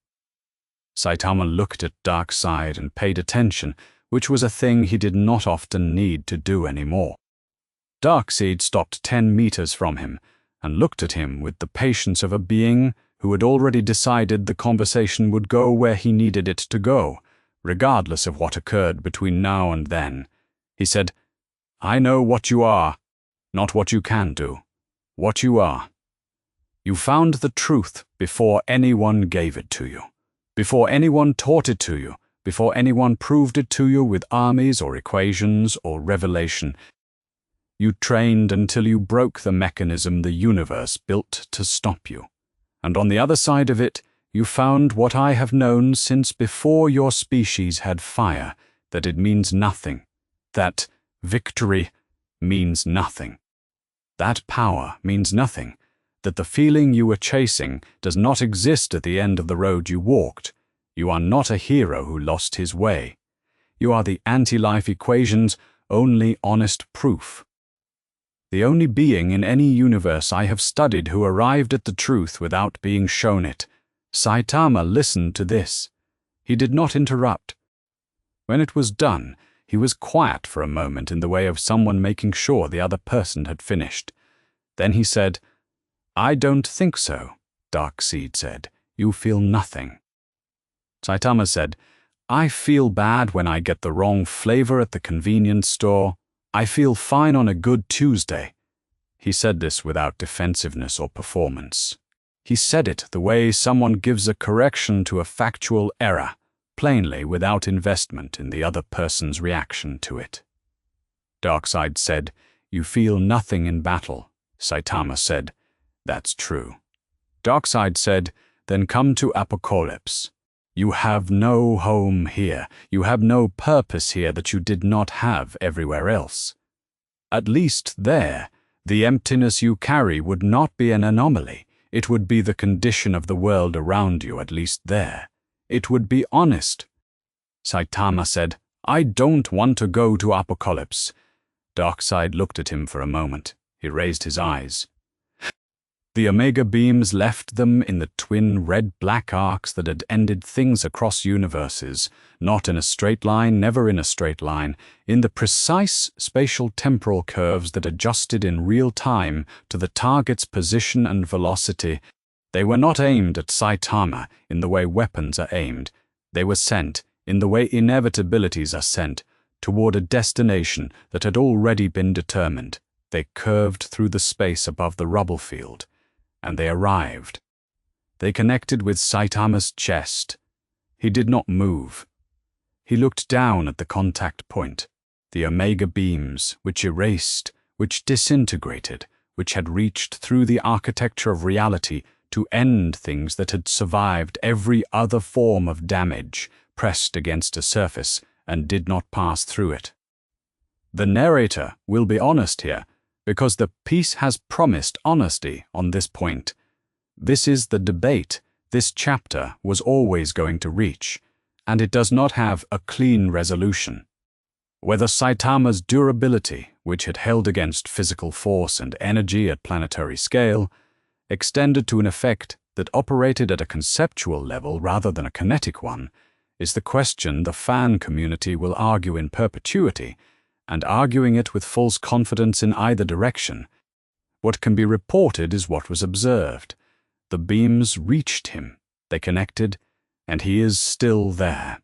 Saitama looked at Darkseid and paid attention, which was a thing he did not often need to do anymore. Darkseid stopped 10 meters from him and looked at him with the patience of a being who had already decided the conversation would go where he needed it to go, regardless of what occurred between now and then. He said, "I know what you are, not what you can do. What you are. You found the truth before anyone gave it to you, before anyone taught it to you, before anyone proved it to you with armies or equations or revelation. You trained until you broke the mechanism the universe built to stop you. And on the other side of it, you found what I have known since before your species had fire, that it means nothing, that victory means nothing, that power means nothing, that the feeling you were chasing does not exist at the end of the road you walked. You are not a hero who lost his way. You are the anti-life equation's only honest proof. The only being in any universe I have studied who arrived at the truth without being shown it." Saitama listened to this. He did not interrupt. When it was done, he was quiet for a moment in the way of someone making sure the other person had finished. Then he said, "I don't think so," Darkseid said. "You feel nothing." Saitama said, "I feel bad when I get the wrong flavor at the convenience store. I feel fine on a good Tuesday." He said this without defensiveness or performance. He said it the way someone gives a correction to a factual error, plainly without investment in the other person's reaction to it. Darkseid said, "You feel nothing in battle." Saitama said, "That's true." Darkseid said, "Then come to Apocalypse. You have no home here. You have no purpose here that you did not have everywhere else. At least there, the emptiness you carry would not be an anomaly. It would be the condition of the world around you, at least there. It would be honest." Saitama said, "I don't want to go to Apocalypse." Darkseid looked at him for a moment. He raised his eyes. The Omega beams left them in the twin red-black arcs that had ended things across universes, not in a straight line, never in a straight line, in the precise spatial-temporal curves that adjusted in real time to the target's position and velocity. They were not aimed at Saitama in the way weapons are aimed. They were sent, in the way inevitabilities are sent, toward a destination that had already been determined. They curved through the space above the rubble field. And they arrived. They connected with Saitama's chest. He did not move. He looked down at the contact point, the Omega beams, which erased, which disintegrated, which had reached through the architecture of reality to end things that had survived every other form of damage, pressed against a surface, and did not pass through it. The narrator will be honest here, because the piece has promised honesty on this point. This is the debate this chapter was always going to reach, and it does not have a clean resolution. Whether Saitama's durability, which had held against physical force and energy at planetary scale, extended to an effect that operated at a conceptual level rather than a kinetic one, is the question the fan community will argue in perpetuity, and arguing it with false confidence in either direction. What can be reported is what was observed. The beams reached him, they connected, and he is still there.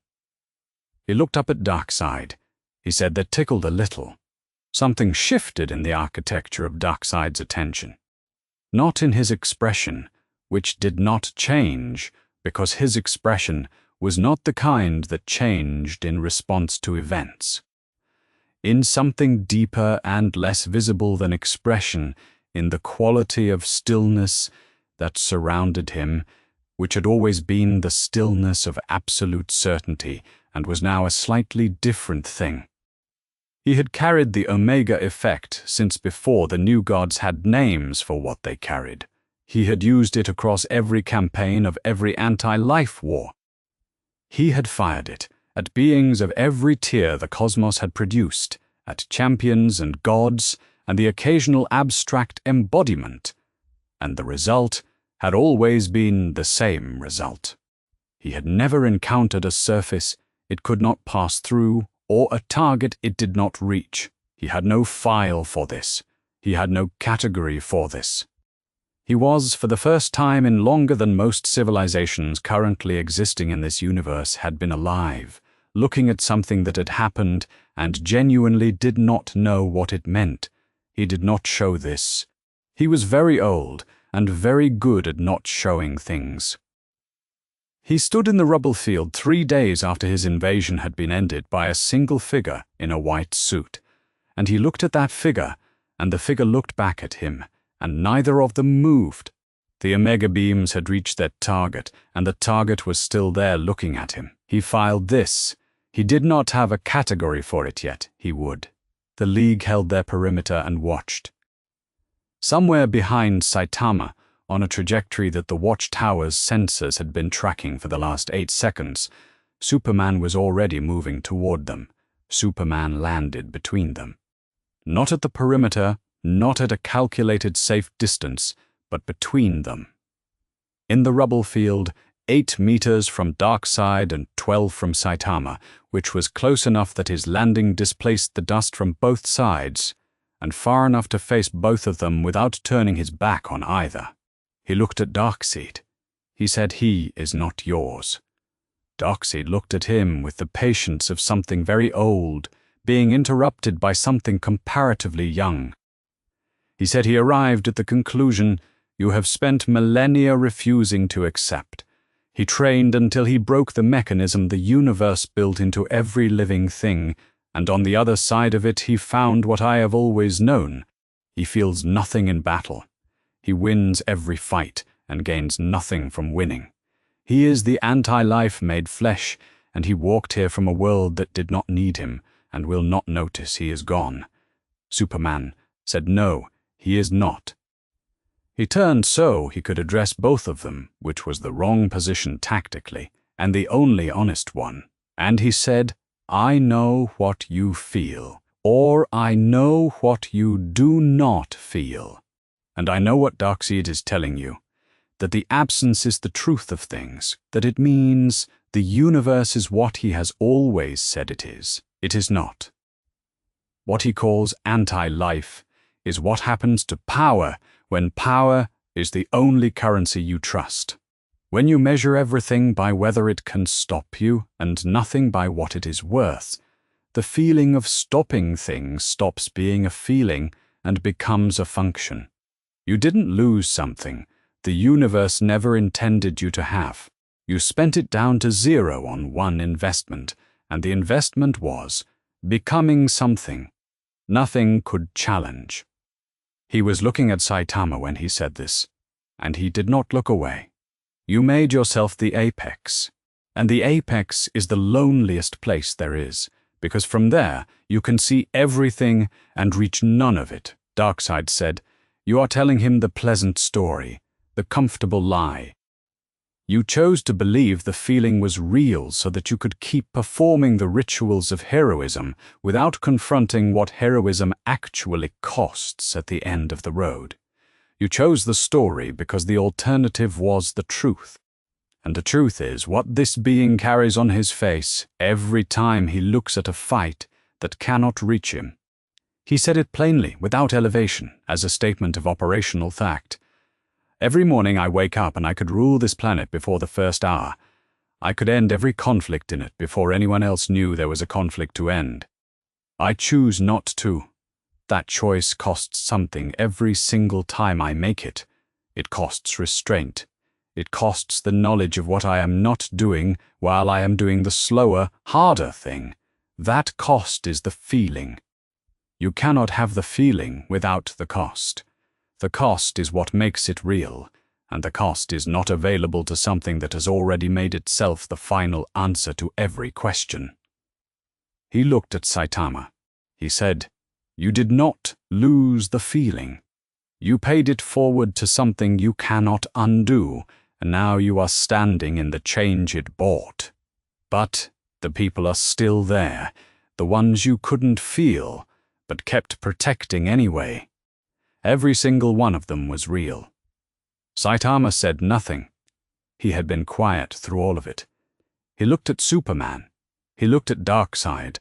He looked up at Darkseid. He said that tickled a little. Something shifted in the architecture of Darkseid's attention. Not in his expression, which did not change, because his expression was not the kind that changed in response to events. In something deeper and less visible than expression, in the quality of stillness that surrounded him, which had always been the stillness of absolute certainty and was now a slightly different thing. He had carried the Omega effect since before the new gods had names for what they carried. He had used it across every campaign of every anti-life war. He had fired it at beings of every tier the cosmos had produced, at champions and gods and the occasional abstract embodiment, and the result had always been the same result. He had never encountered a surface it could not pass through or a target it did not reach. He had no file for this. He had no category for this. He was, for the first time in longer than most civilizations currently existing in this universe had been alive, looking at something that had happened and genuinely did not know what it meant. He did not show this. He was very old and very good at not showing things. He stood in the rubble field 3 days after his invasion had been ended by a single figure in a white suit, and he looked at that figure, and the figure looked back at him, and neither of them moved. The Omega beams had reached their target, and the target was still there looking at him. He filed this. He did not have a category for it yet. He would. The League held their perimeter and watched. Somewhere behind Saitama, on a trajectory that the watchtower's sensors had been tracking for the last 8 seconds, Superman was already moving toward them. Superman landed between them. Not at the perimeter, not at a calculated safe distance, but between them. In the rubble field, 8 meters from Darkseid and 12 from Saitama, which was close enough that his landing displaced the dust from both sides, and far enough to face both of them without turning his back on either. He looked at Darkseid. He said, "He is not yours." Darkseid looked at him with the patience of something very old, being interrupted by something comparatively young. He said he arrived at the conclusion, you have spent millennia refusing to accept. He trained until he broke the mechanism the universe built into every living thing, and on the other side of it he found what I have always known. He feels nothing in battle. He wins every fight and gains nothing from winning. He is the anti-life made flesh, and he walked here from a world that did not need him and will not notice he is gone. Superman said no, he is not. He turned so he could address both of them, which was the wrong position tactically, and the only honest one. And he said, I know what you feel, or I know what you do not feel. And I know what Darkseid is telling you, that the absence is the truth of things, that it means the universe is what he has always said it is. It is not. What he calls anti-life is what happens to power when power is the only currency you trust. When you measure everything by whether it can stop you and nothing by what it is worth, the feeling of stopping things stops being a feeling and becomes a function. You didn't lose something the universe never intended you to have. You spent it down to zero on one investment, and the investment was becoming something nothing could challenge. He was looking at Saitama when he said this, and he did not look away. You made yourself the apex, and the apex is the loneliest place there is, because from there you can see everything and reach none of it. Darkseid said, you are telling him the pleasant story, the comfortable lie. You chose to believe the feeling was real so that you could keep performing the rituals of heroism without confronting what heroism actually costs at the end of the road. You chose the story because the alternative was the truth. And the truth is what this being carries on his face every time he looks at a fight that cannot reach him. He said it plainly, without elevation, as a statement of operational fact. Every morning I wake up and I could rule this planet before the first hour. I could end every conflict in it before anyone else knew there was a conflict to end. I choose not to. That choice costs something every single time I make it. It costs restraint. It costs the knowledge of what I am not doing while I am doing the slower, harder thing. That cost is the feeling. You cannot have the feeling without the cost. The cost is what makes it real, and the cost is not available to something that has already made itself the final answer to every question. He looked at Saitama. He said, you did not lose the feeling. You paid it forward to something you cannot undo, and now you are standing in the change it bought. But the people are still there, the ones you couldn't feel, but kept protecting anyway. Every single one of them was real. Saitama said nothing. He had been quiet through all of it. He looked at Superman. He looked at Darkseid.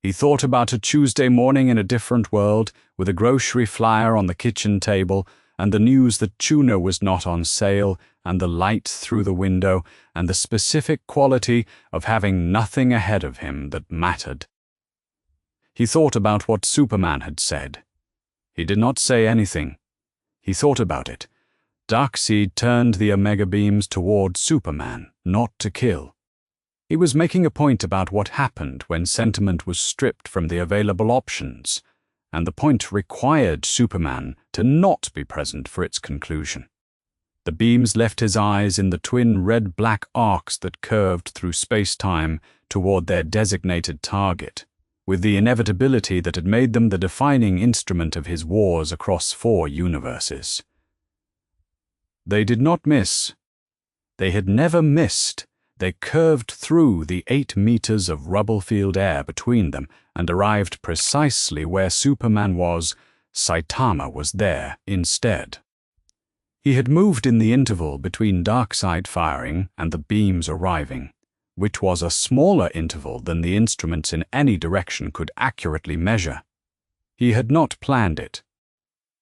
He thought about a Tuesday morning in a different world, with a grocery flyer on the kitchen table, and the news that tuna was not on sale, and the light through the window, and the specific quality of having nothing ahead of him that mattered. He thought about what Superman had said. He did not say anything. He thought about it. Darkseid turned the Omega beams toward Superman, not to kill. He was making a point about what happened when sentiment was stripped from the available options, and the point required Superman to not be present for its conclusion. The beams left his eyes in the twin red-black arcs that curved through space-time toward their designated target, with the inevitability that had made them the defining instrument of his wars across 4 universes. They did not miss. They had never missed. They curved through the 8 meters of rubble-filled air between them and arrived precisely where Superman was. Saitama was there instead. He had moved in the interval between Darkseid firing and the beams arriving, which was a smaller interval than the instruments in any direction could accurately measure. He had not planned it.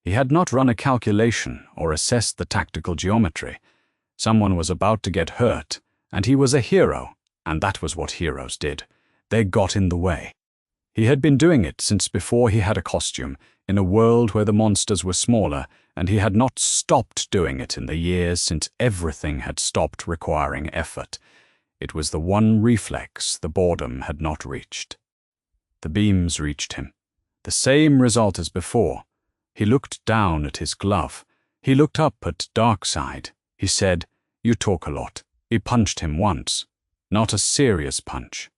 He had not run a calculation or assessed the tactical geometry. Someone was about to get hurt, and he was a hero, and that was what heroes did. They got in the way. He had been doing it since before he had a costume, in a world where the monsters were smaller, and he had not stopped doing it in the years since everything had stopped requiring effort. It was the one reflex the boredom had not reached. The beams reached him. The same result as before. He looked down at his glove. He looked up at Darkseid. He said, "You talk a lot." He punched him once. Not a serious punch.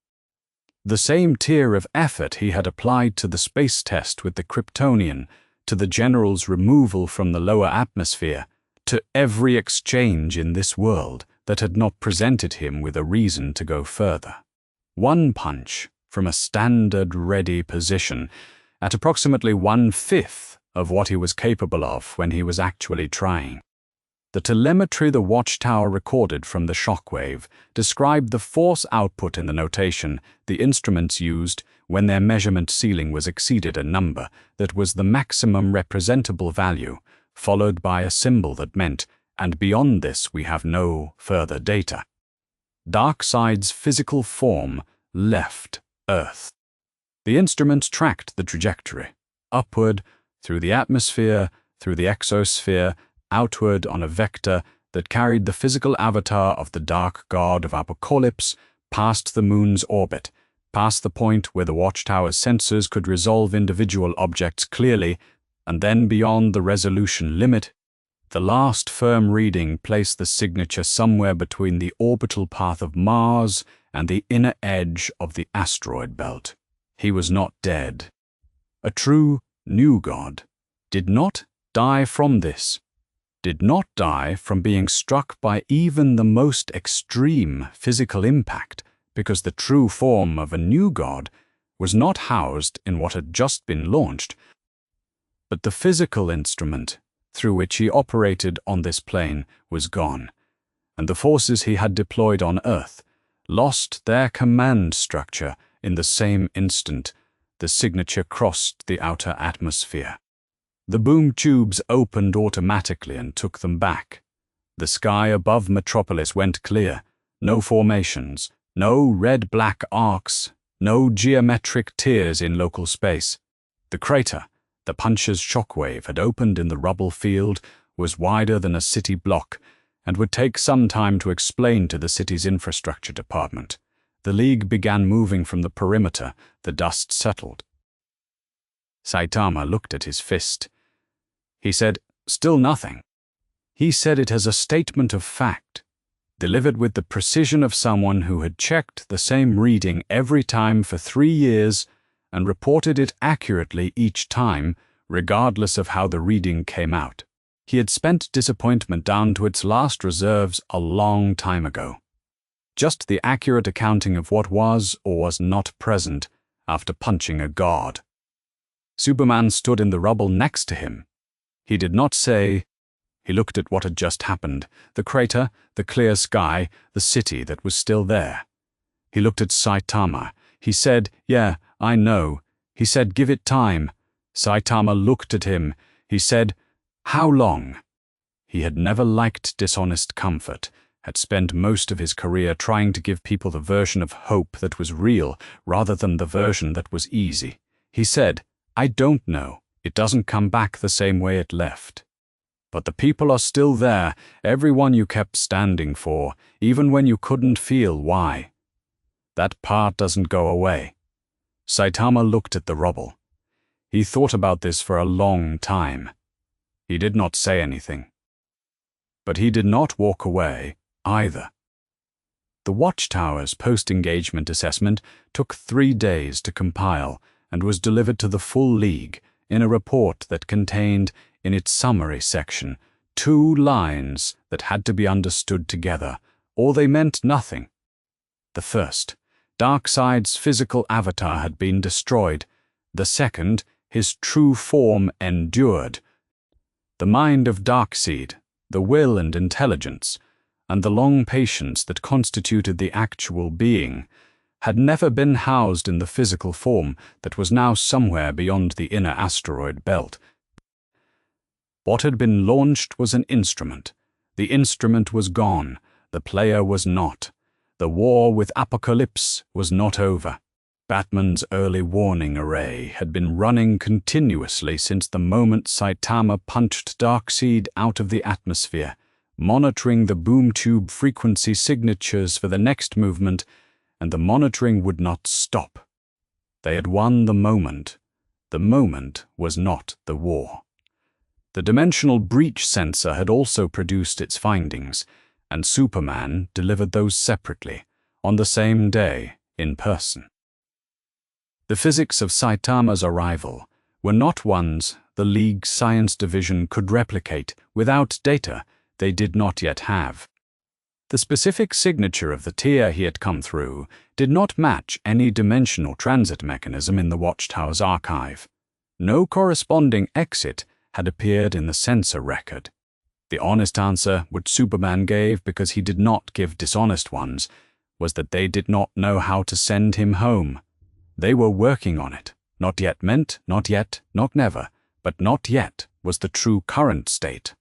The same tier of effort he had applied to the space test with the Kryptonian, to the general's removal from the lower atmosphere, to every exchange in this world that had not presented him with a reason to go further. One punch from a standard ready position at approximately 1/5 of what he was capable of when he was actually trying. The telemetry the watchtower recorded from the shockwave described the force output in the notation the instruments used when their measurement ceiling was exceeded a number that was the maximum representable value, followed by a symbol that meant, and beyond this we have no further data. Darkseid's physical form left Earth. The instruments tracked the trajectory, upward, through the atmosphere, through the exosphere, outward on a vector that carried the physical avatar of the dark god of Apocalypse past the moon's orbit, past the point where the watchtower's sensors could resolve individual objects clearly, and then beyond the resolution limit. The last firm reading placed the signature somewhere between the orbital path of Mars and the inner edge of the asteroid belt. He was not dead. A true new god did not die from this, did not die from being struck by even the most extreme physical impact, because the true form of a new god was not housed in what had just been launched, but the physical instrument through which he operated on this plane was gone, and the forces he had deployed on Earth lost their command structure in the same instant the signature crossed the outer atmosphere. The boom tubes opened automatically and took them back. The sky above Metropolis went clear. No formations, no red-black arcs, no geometric tiers in local space. The crater, the puncher's shockwave had opened in the rubble field, was wider than a city block and would take some time to explain to the city's infrastructure department. The League began moving from the perimeter. The dust settled. Saitama looked at his fist. He said, "Still nothing." He said it as a statement of fact, delivered with the precision of someone who had checked the same reading every time for 3 years and reported it accurately each time, regardless of how the reading came out. He had spent disappointment down to its last reserves a long time ago. Just the accurate accounting of what was or was not present after punching a god. Superman stood in the rubble next to him. He did not say. He looked at what had just happened, the crater, the clear sky, the city that was still there. He looked at Saitama. He said, "Yeah, I know." He said, "Give it time." Saitama looked at him. He said, "How long?" He had never liked dishonest comfort, had spent most of his career trying to give people the version of hope that was real rather than the version that was easy. He said, "I don't know. It doesn't come back the same way it left. But the people are still there, everyone you kept standing for, even when you couldn't feel why. That part doesn't go away." Saitama looked at the rubble. He thought about this for a long time. He did not say anything. But he did not walk away either. The Watchtower's post-engagement assessment took 3 days to compile and was delivered to the full League in a report that contained, in its summary section, 2 lines that had to be understood together, or they meant nothing. The first, Darkseid's physical avatar had been destroyed. The second, his true form endured. The mind of Darkseid, the will and intelligence, and the long patience that constituted the actual being, had never been housed in the physical form that was now somewhere beyond the inner asteroid belt. What had been launched was an instrument. The instrument was gone. The player was not. The war with Apocalypse was not over. Batman's early warning array had been running continuously since the moment Saitama punched Darkseid out of the atmosphere, monitoring the boom tube frequency signatures for the next movement, and the monitoring would not stop. They had won the moment. The moment was not the war. The dimensional breach sensor had also produced its findings, and Superman delivered those separately, on the same day, in person. The physics of Saitama's arrival were not ones the League's Science Division could replicate without data they did not yet have. The specific signature of the tier he had come through did not match any dimensional transit mechanism in the Watchtower's archive. No corresponding exit had appeared in the sensor record. The honest answer, which Superman gave because he did not give dishonest ones, was that they did not know how to send him home. They were working on it. Not yet meant, not yet, not never, but not yet was the true current state.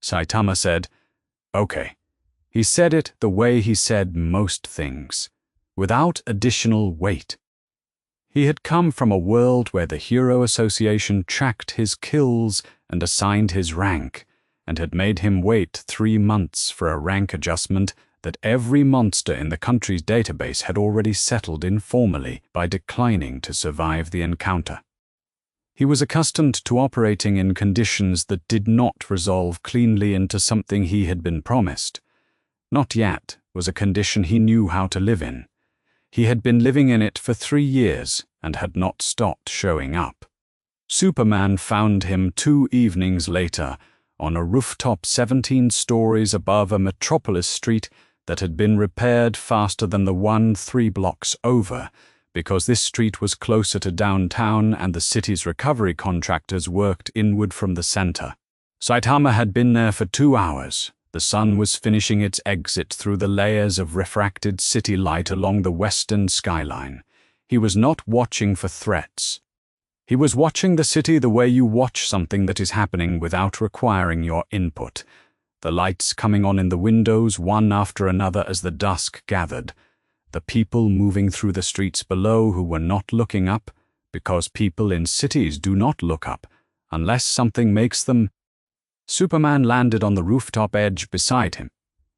Saitama said, "Okay." He said it the way he said most things, without additional weight. He had come from a world where the Hero Association tracked his kills and assigned his rank, and had made him wait 3 months for a rank adjustment that every monster in the country's database had already settled informally by declining to survive the encounter. He was accustomed to operating in conditions that did not resolve cleanly into something he had been promised. Not yet was a condition he knew how to live in. He had been living in it for 3 years and had not stopped showing up. Superman found him 2 evenings later on a rooftop 17 stories above a metropolis street that had been repaired faster than the one 3 blocks over, because this street was closer to downtown and the city's recovery contractors worked inward from the center. Saitama had been there for 2 hours. The sun was finishing its exit through the layers of refracted city light along the western skyline. He was not watching for threats. He was watching the city the way you watch something that is happening without requiring your input. The lights coming on in the windows one after another as the dusk gathered. The people moving through the streets below who were not looking up, because people in cities do not look up, unless something makes them. Superman landed on the rooftop edge beside him.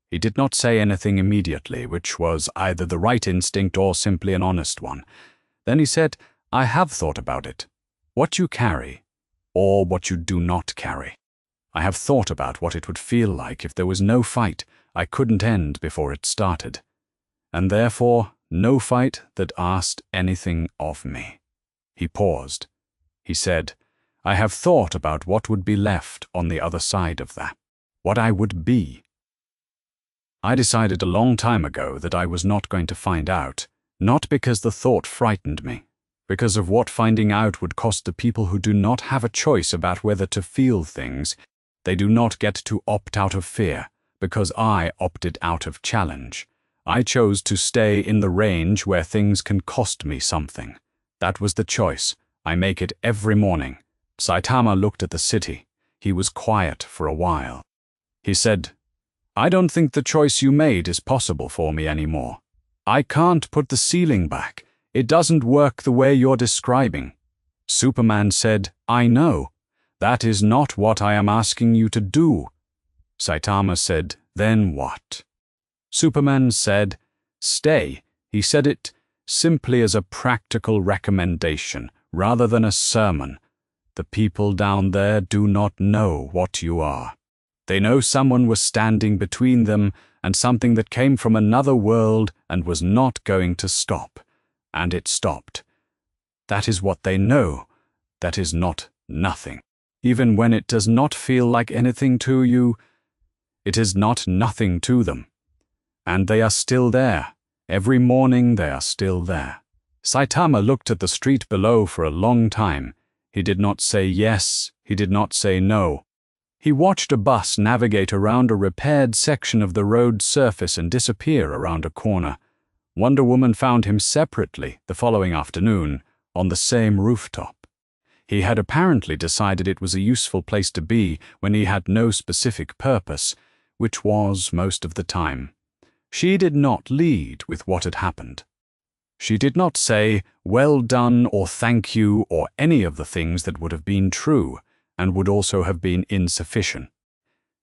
He did not say anything immediately, which was either the right instinct or simply an honest one. Then he said, "I have thought about it. What you carry, or what you do not carry. I have thought about what it would feel like if there was no fight I couldn't end before it started. And therefore, no fight that asked anything of me." He paused. He said, "I have thought about what would be left on the other side of that. What I would be. I decided a long time ago that I was not going to find out, not because the thought frightened me, because of what finding out would cost the people who do not have a choice about whether to feel things. They do not get to opt out of fear, because I opted out of challenge. I chose to stay in the range where things can cost me something. That was the choice. I make it every morning." Saitama looked at the city. He was quiet for a while. He said, "I don't think the choice you made is possible for me anymore. I can't put the ceiling back. It doesn't work the way you're describing." Superman said, "I know. That is not what I am asking you to do." Saitama said, "Then what?" Superman said, "Stay." He said it simply as a practical recommendation, rather than a sermon. The people down there do not know what you are. They know someone was standing between them and something that came from another world and was not going to stop. And it stopped. That is what they know. That is not nothing. Even when it does not feel like anything to you, it is not nothing to them. And they are still there. Every morning they are still there. Saitama looked at the street below for a long time. He did not say yes, he did not say no. He watched a bus navigate around a repaired section of the road surface and disappear around a corner. Wonder Woman found him separately the following afternoon on the same rooftop. He had apparently decided it was a useful place to be when he had no specific purpose, which was most of the time. She did not lead with what had happened. She did not say, "Well done" or "thank you" or any of the things that would have been true and would also have been insufficient.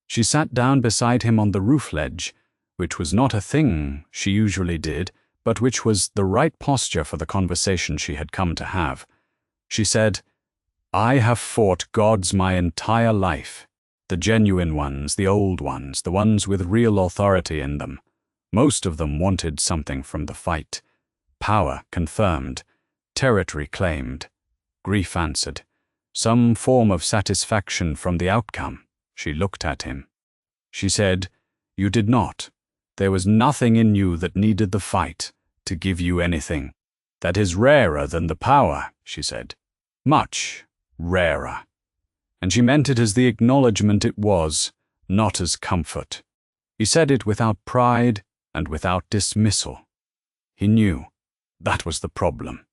She sat down beside him on the roof ledge, which was not a thing she usually did, but which was the right posture for the conversation she had come to have. She said, "I have fought gods my entire life. The genuine ones, the old ones, the ones with real authority in them. Most of them wanted something from the fight. Power confirmed, territory claimed, grief answered, some form of satisfaction from the outcome." She looked at him. She said, "You did not. There was nothing in you that needed the fight to give you anything. That is rarer than the power," she said. "Much rarer." And she meant it as the acknowledgement it was, not as comfort. He said it without pride and without dismissal. He knew that was the problem.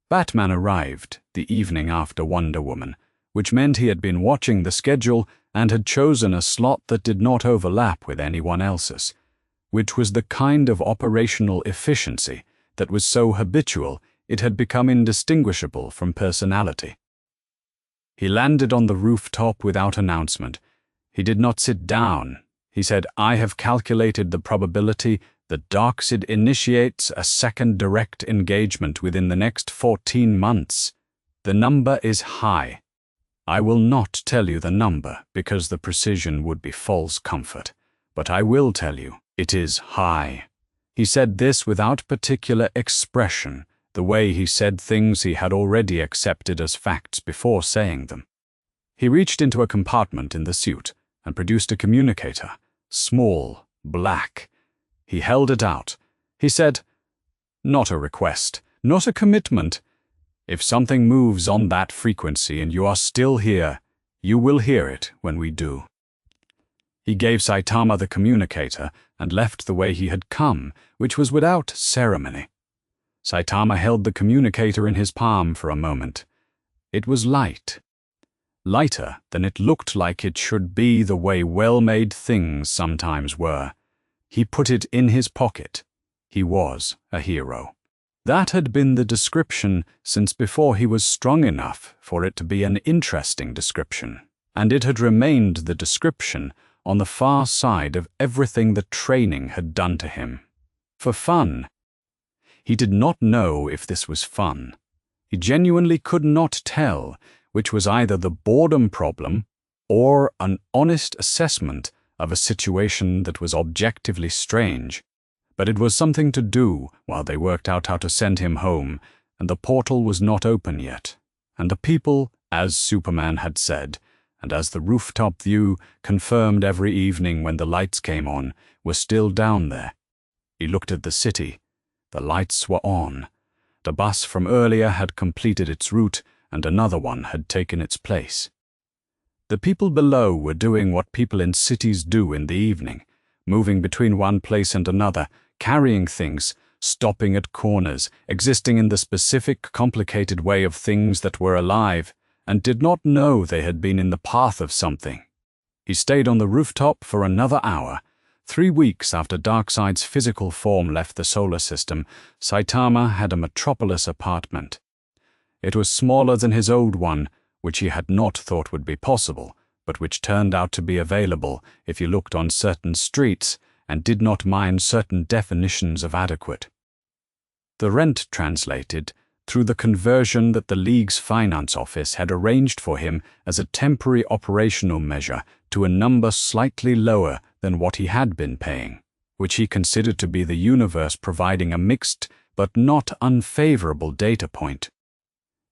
Batman arrived the evening after Wonder Woman, which meant he had been watching the schedule and had chosen a slot that did not overlap with anyone else's, which was the kind of operational efficiency that was so habitual it had become indistinguishable from personality. He landed on the rooftop without announcement. He did not sit down. He said, "I have calculated the probability that Darkseid initiates a second direct engagement within the next 14 months. The number is high. I will not tell you the number because the precision would be false comfort, but I will tell you it is high." He said this without particular expression, the way he said things he had already accepted as facts before saying them. He reached into a compartment in the suit and produced a communicator, small, black. He held it out. He said, "Not a request, not a commitment. If something moves on that frequency and you are still here, you will hear it when we do." He gave Saitama the communicator and left the way he had come, which was without ceremony. Saitama held the communicator in his palm for a moment. It was light. Lighter than it looked like it should be, the way well-made things sometimes were. He put it in his pocket. He was a hero. That had been the description since before he was strong enough for it to be an interesting description, and it had remained the description on the far side of everything that training had done to him. For fun. He did not know if this was fun. He genuinely could not tell, which was either the boredom problem or an honest assessment of a situation that was objectively strange. But it was something to do while they worked out how to send him home, and the portal was not open yet. And the people, as Superman had said, and as the rooftop view confirmed every evening when the lights came on, were still down there. He looked at the city. The lights were on. The bus from earlier had completed its route, and another one had taken its place. The people below were doing what people in cities do in the evening, moving between one place and another, carrying things, stopping at corners, existing in the specific, complicated way of things that were alive, and did not know they had been in the path of something. He stayed on the rooftop for another hour. 3 weeks after Darkseid's physical form left the solar system, Saitama had a metropolis apartment. It was smaller than his old one, which he had not thought would be possible, but which turned out to be available if you looked on certain streets and did not mind certain definitions of adequate. The rent translated through the conversion that the League's finance office had arranged for him as a temporary operational measure to a number slightly lower than what he had been paying, which he considered to be the universe providing a mixed but not unfavorable data point.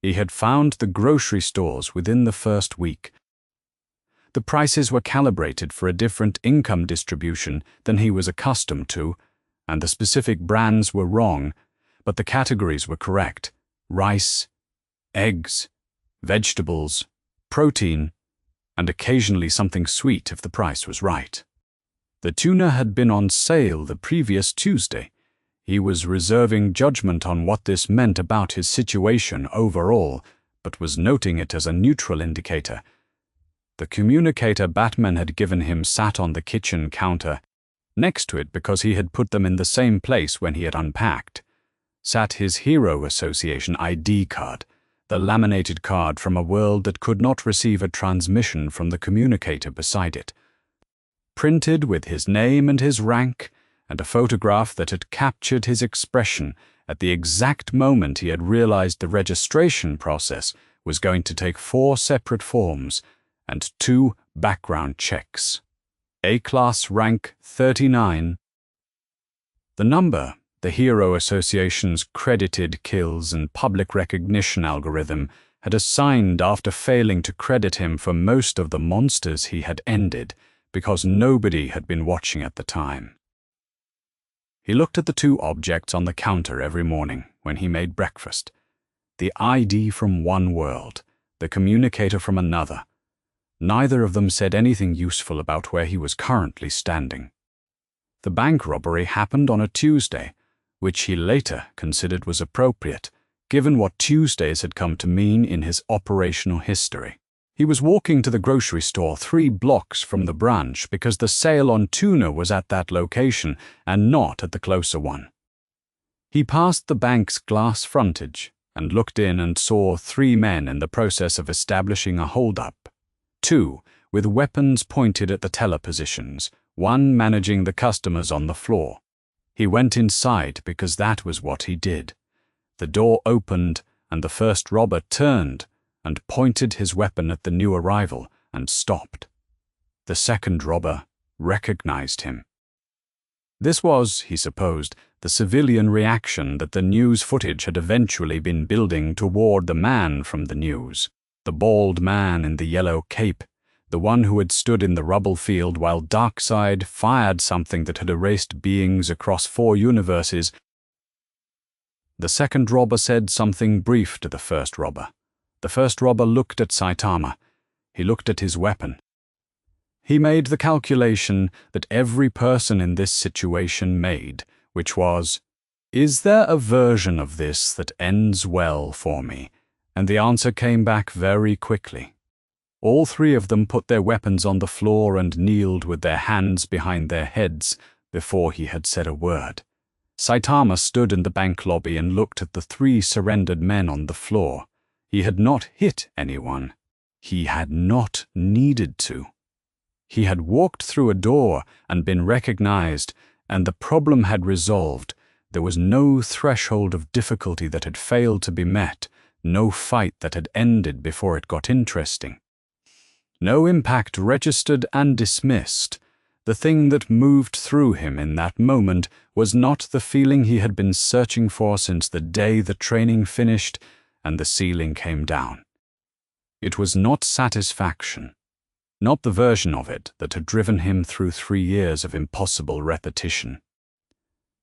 He had found the grocery stores within the first week. The prices were calibrated for a different income distribution than he was accustomed to, and the specific brands were wrong, but the categories were correct: rice, eggs, vegetables, protein, and occasionally something sweet if the price was right. The tuna had been on sale the previous Tuesday. He was reserving judgment on what this meant about his situation overall, but was noting it as a neutral indicator. The communicator Batman had given him sat on the kitchen counter, next to it because he had put them in the same place when he had unpacked. sat his Hero Association ID card, the laminated card from a world that could not receive a transmission from the communicator beside it. Printed with his name and his rank, and a photograph that had captured his expression at the exact moment he had realized the registration process was going to take 4 separate forms and 2 background checks. A-class rank 39. The number the Hero Association's credited kills and public recognition algorithm had assigned after failing to credit him for most of the monsters he had ended because nobody had been watching at the time. He looked at the 2 objects on the counter every morning when he made breakfast. The ID from one world, the communicator from another. Neither of them said anything useful about where he was currently standing. The bank robbery happened on a Tuesday, which he later considered was appropriate, given what Tuesdays had come to mean in his operational history. He was walking to the grocery store 3 blocks from the branch because the sale on tuna was at that location and not at the closer one. He passed the bank's glass frontage and looked in and saw 3 men in the process of establishing a hold-up. 2 with weapons pointed at the teller positions, 1 managing the customers on the floor. He went inside because that was what he did. The door opened and the first robber turned and pointed his weapon at the new arrival and stopped. The second robber recognized him. This was, he supposed, the civilian reaction that the news footage had eventually been building toward the man from the news. The bald man in the yellow cape, the one who had stood in the rubble field while Darkseid fired something that had erased beings across 4 universes. The second robber said something brief to the first robber. The first robber looked at Saitama. He looked at his weapon. He made the calculation that every person in this situation made, which was, "Is there a version of this that ends well for me?" And the answer came back very quickly. All 3 of them put their weapons on the floor and kneeled with their hands behind their heads before he had said a word. Saitama stood in the bank lobby and looked at the 3 surrendered men on the floor. He had not hit anyone. He had not needed to. He had walked through a door and been recognized, and the problem had resolved. There was no threshold of difficulty that had failed to be met, no fight that had ended before it got interesting. No impact registered and dismissed. The thing that moved through him in that moment was not the feeling he had been searching for since the day the training finished and the ceiling came down. It was not satisfaction, not the version of it that had driven him through 3 years of impossible repetition.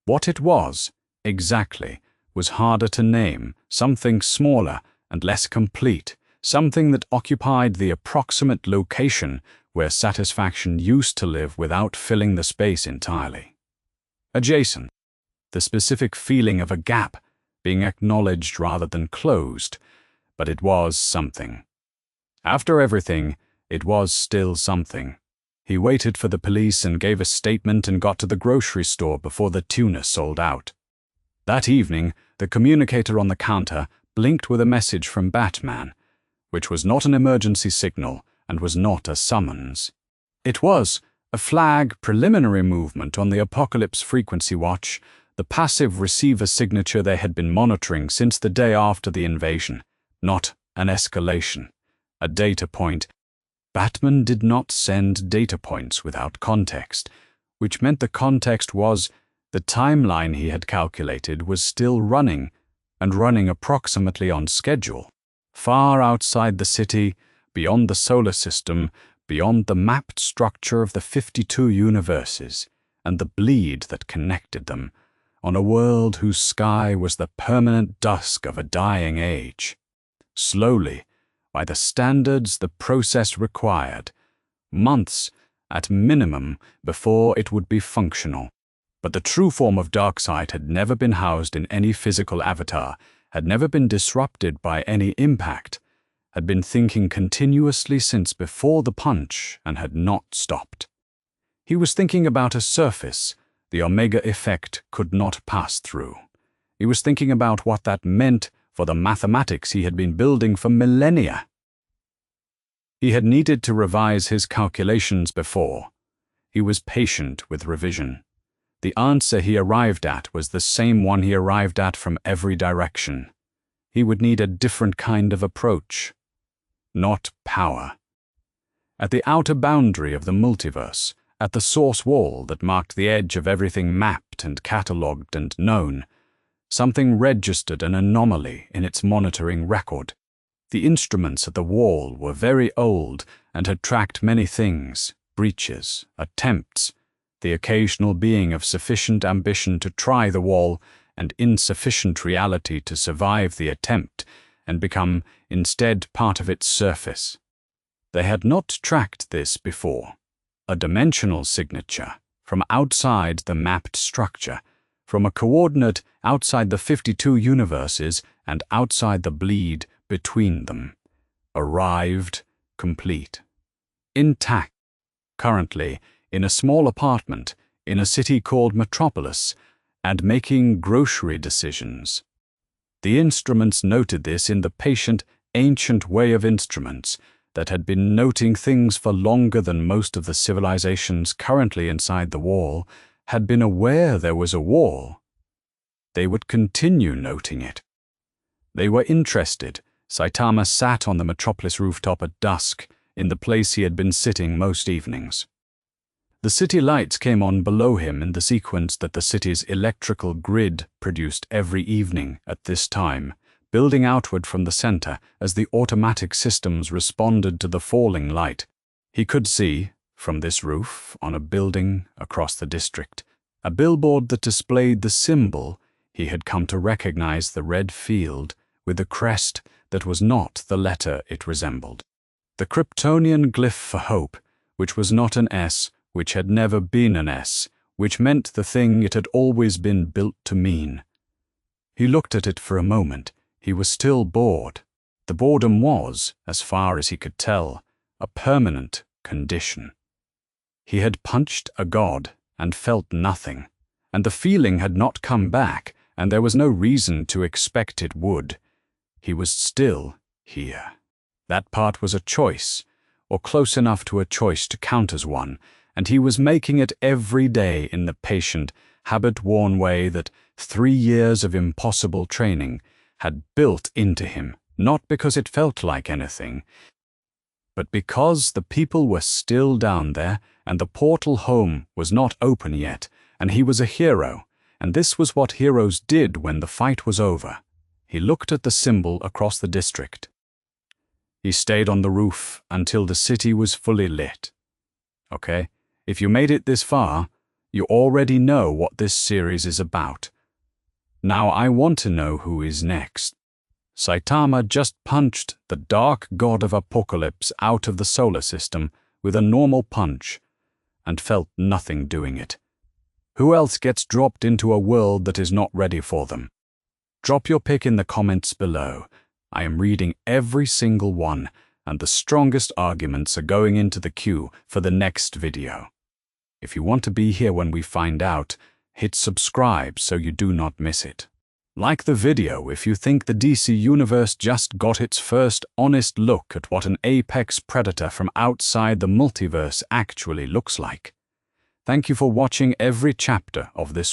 What it was, exactly, was harder to name, something smaller and less complete, something that occupied the approximate location where satisfaction used to live without filling the space entirely. Adjacent, the specific feeling of a gap being acknowledged rather than closed, but it was something. After everything, it was still something. He waited for the police and gave a statement and got to the grocery store before the tuna sold out. That evening, the communicator on the counter blinked with a message from Batman, which was not an emergency signal and was not a summons. It was a flag preliminary movement on the Apocalypse frequency watch, the passive receiver signature they had been monitoring since the day after the invasion, not an escalation, a data point. Batman did not send data points without context, which meant the context was the timeline he had calculated was still running, and running approximately on schedule. Far outside the city, beyond the solar system, beyond the mapped structure of the 52 universes, and the bleed that connected them, on a world whose sky was the permanent dusk of a dying age. Slowly, by the standards the process required, months at minimum before it would be functional. But the true form of Darkseid had never been housed in any physical avatar, had never been disrupted by any impact, had been thinking continuously since before the punch and had not stopped. He was thinking about a surface the Omega effect could not pass through. He was thinking about what that meant for the mathematics he had been building for millennia. He had needed to revise his calculations before. He was patient with revision. The answer he arrived at was the same one he arrived at from every direction. He would need a different kind of approach. Not power. At the outer boundary of the multiverse, at the source wall that marked the edge of everything mapped and catalogued and known, something registered an anomaly in its monitoring record. The instruments at the wall were very old and had tracked many things, breaches, attempts, the occasional being of sufficient ambition to try the wall and insufficient reality to survive the attempt and become instead part of its surface. They had not tracked this before. A dimensional signature from outside the mapped structure, from a coordinate outside the 52 universes and outside the bleed between them, arrived complete, intact, currently in a small apartment in a city called Metropolis and making grocery decisions. The instruments noted this in the patient, ancient way of instruments that had been noting things for longer than most of the civilizations currently inside the wall had been aware there was a wall. They would continue noting it. They were interested. Saitama sat on the Metropolis rooftop at dusk, in the place he had been sitting most evenings. The city lights came on below him in the sequence that the city's electrical grid produced every evening at this time, building outward from the center as the automatic systems responded to the falling light. He could see, from this roof on a building across the district, a billboard that displayed the symbol he had come to recognize, the red field with a crest that was not the letter it resembled. The Kryptonian glyph for hope, which was not an S, which had never been an S, which meant the thing it had always been built to mean. He looked at it for a moment. He was still bored. The boredom was, as far as he could tell, a permanent condition. He had punched a god and felt nothing, and the feeling had not come back, and there was no reason to expect it would. He was still here. That part was a choice, or close enough to a choice to count as one, and he was making it every day in the patient, habit-worn way that 3 years of impossible training had built into him, not because it felt like anything, but because the people were still down there and the portal home was not open yet, and he was a hero, and this was what heroes did when the fight was over. He looked at the symbol across the district. He stayed on the roof until the city was fully lit. Okay, if you made it this far, you already know what this series is about. Now I want to know who is next. Saitama just punched the dark god of apocalypse out of the solar system with a normal punch, and felt nothing doing it. Who else gets dropped into a world that is not ready for them? Drop your pick in the comments below. I am reading every single one, and the strongest arguments are going into the queue for the next video. If you want to be here when we find out, hit subscribe so you do not miss it. Like the video if you think the DC Universe just got its first honest look at what an apex predator from outside the multiverse actually looks like. Thank you for watching every chapter of this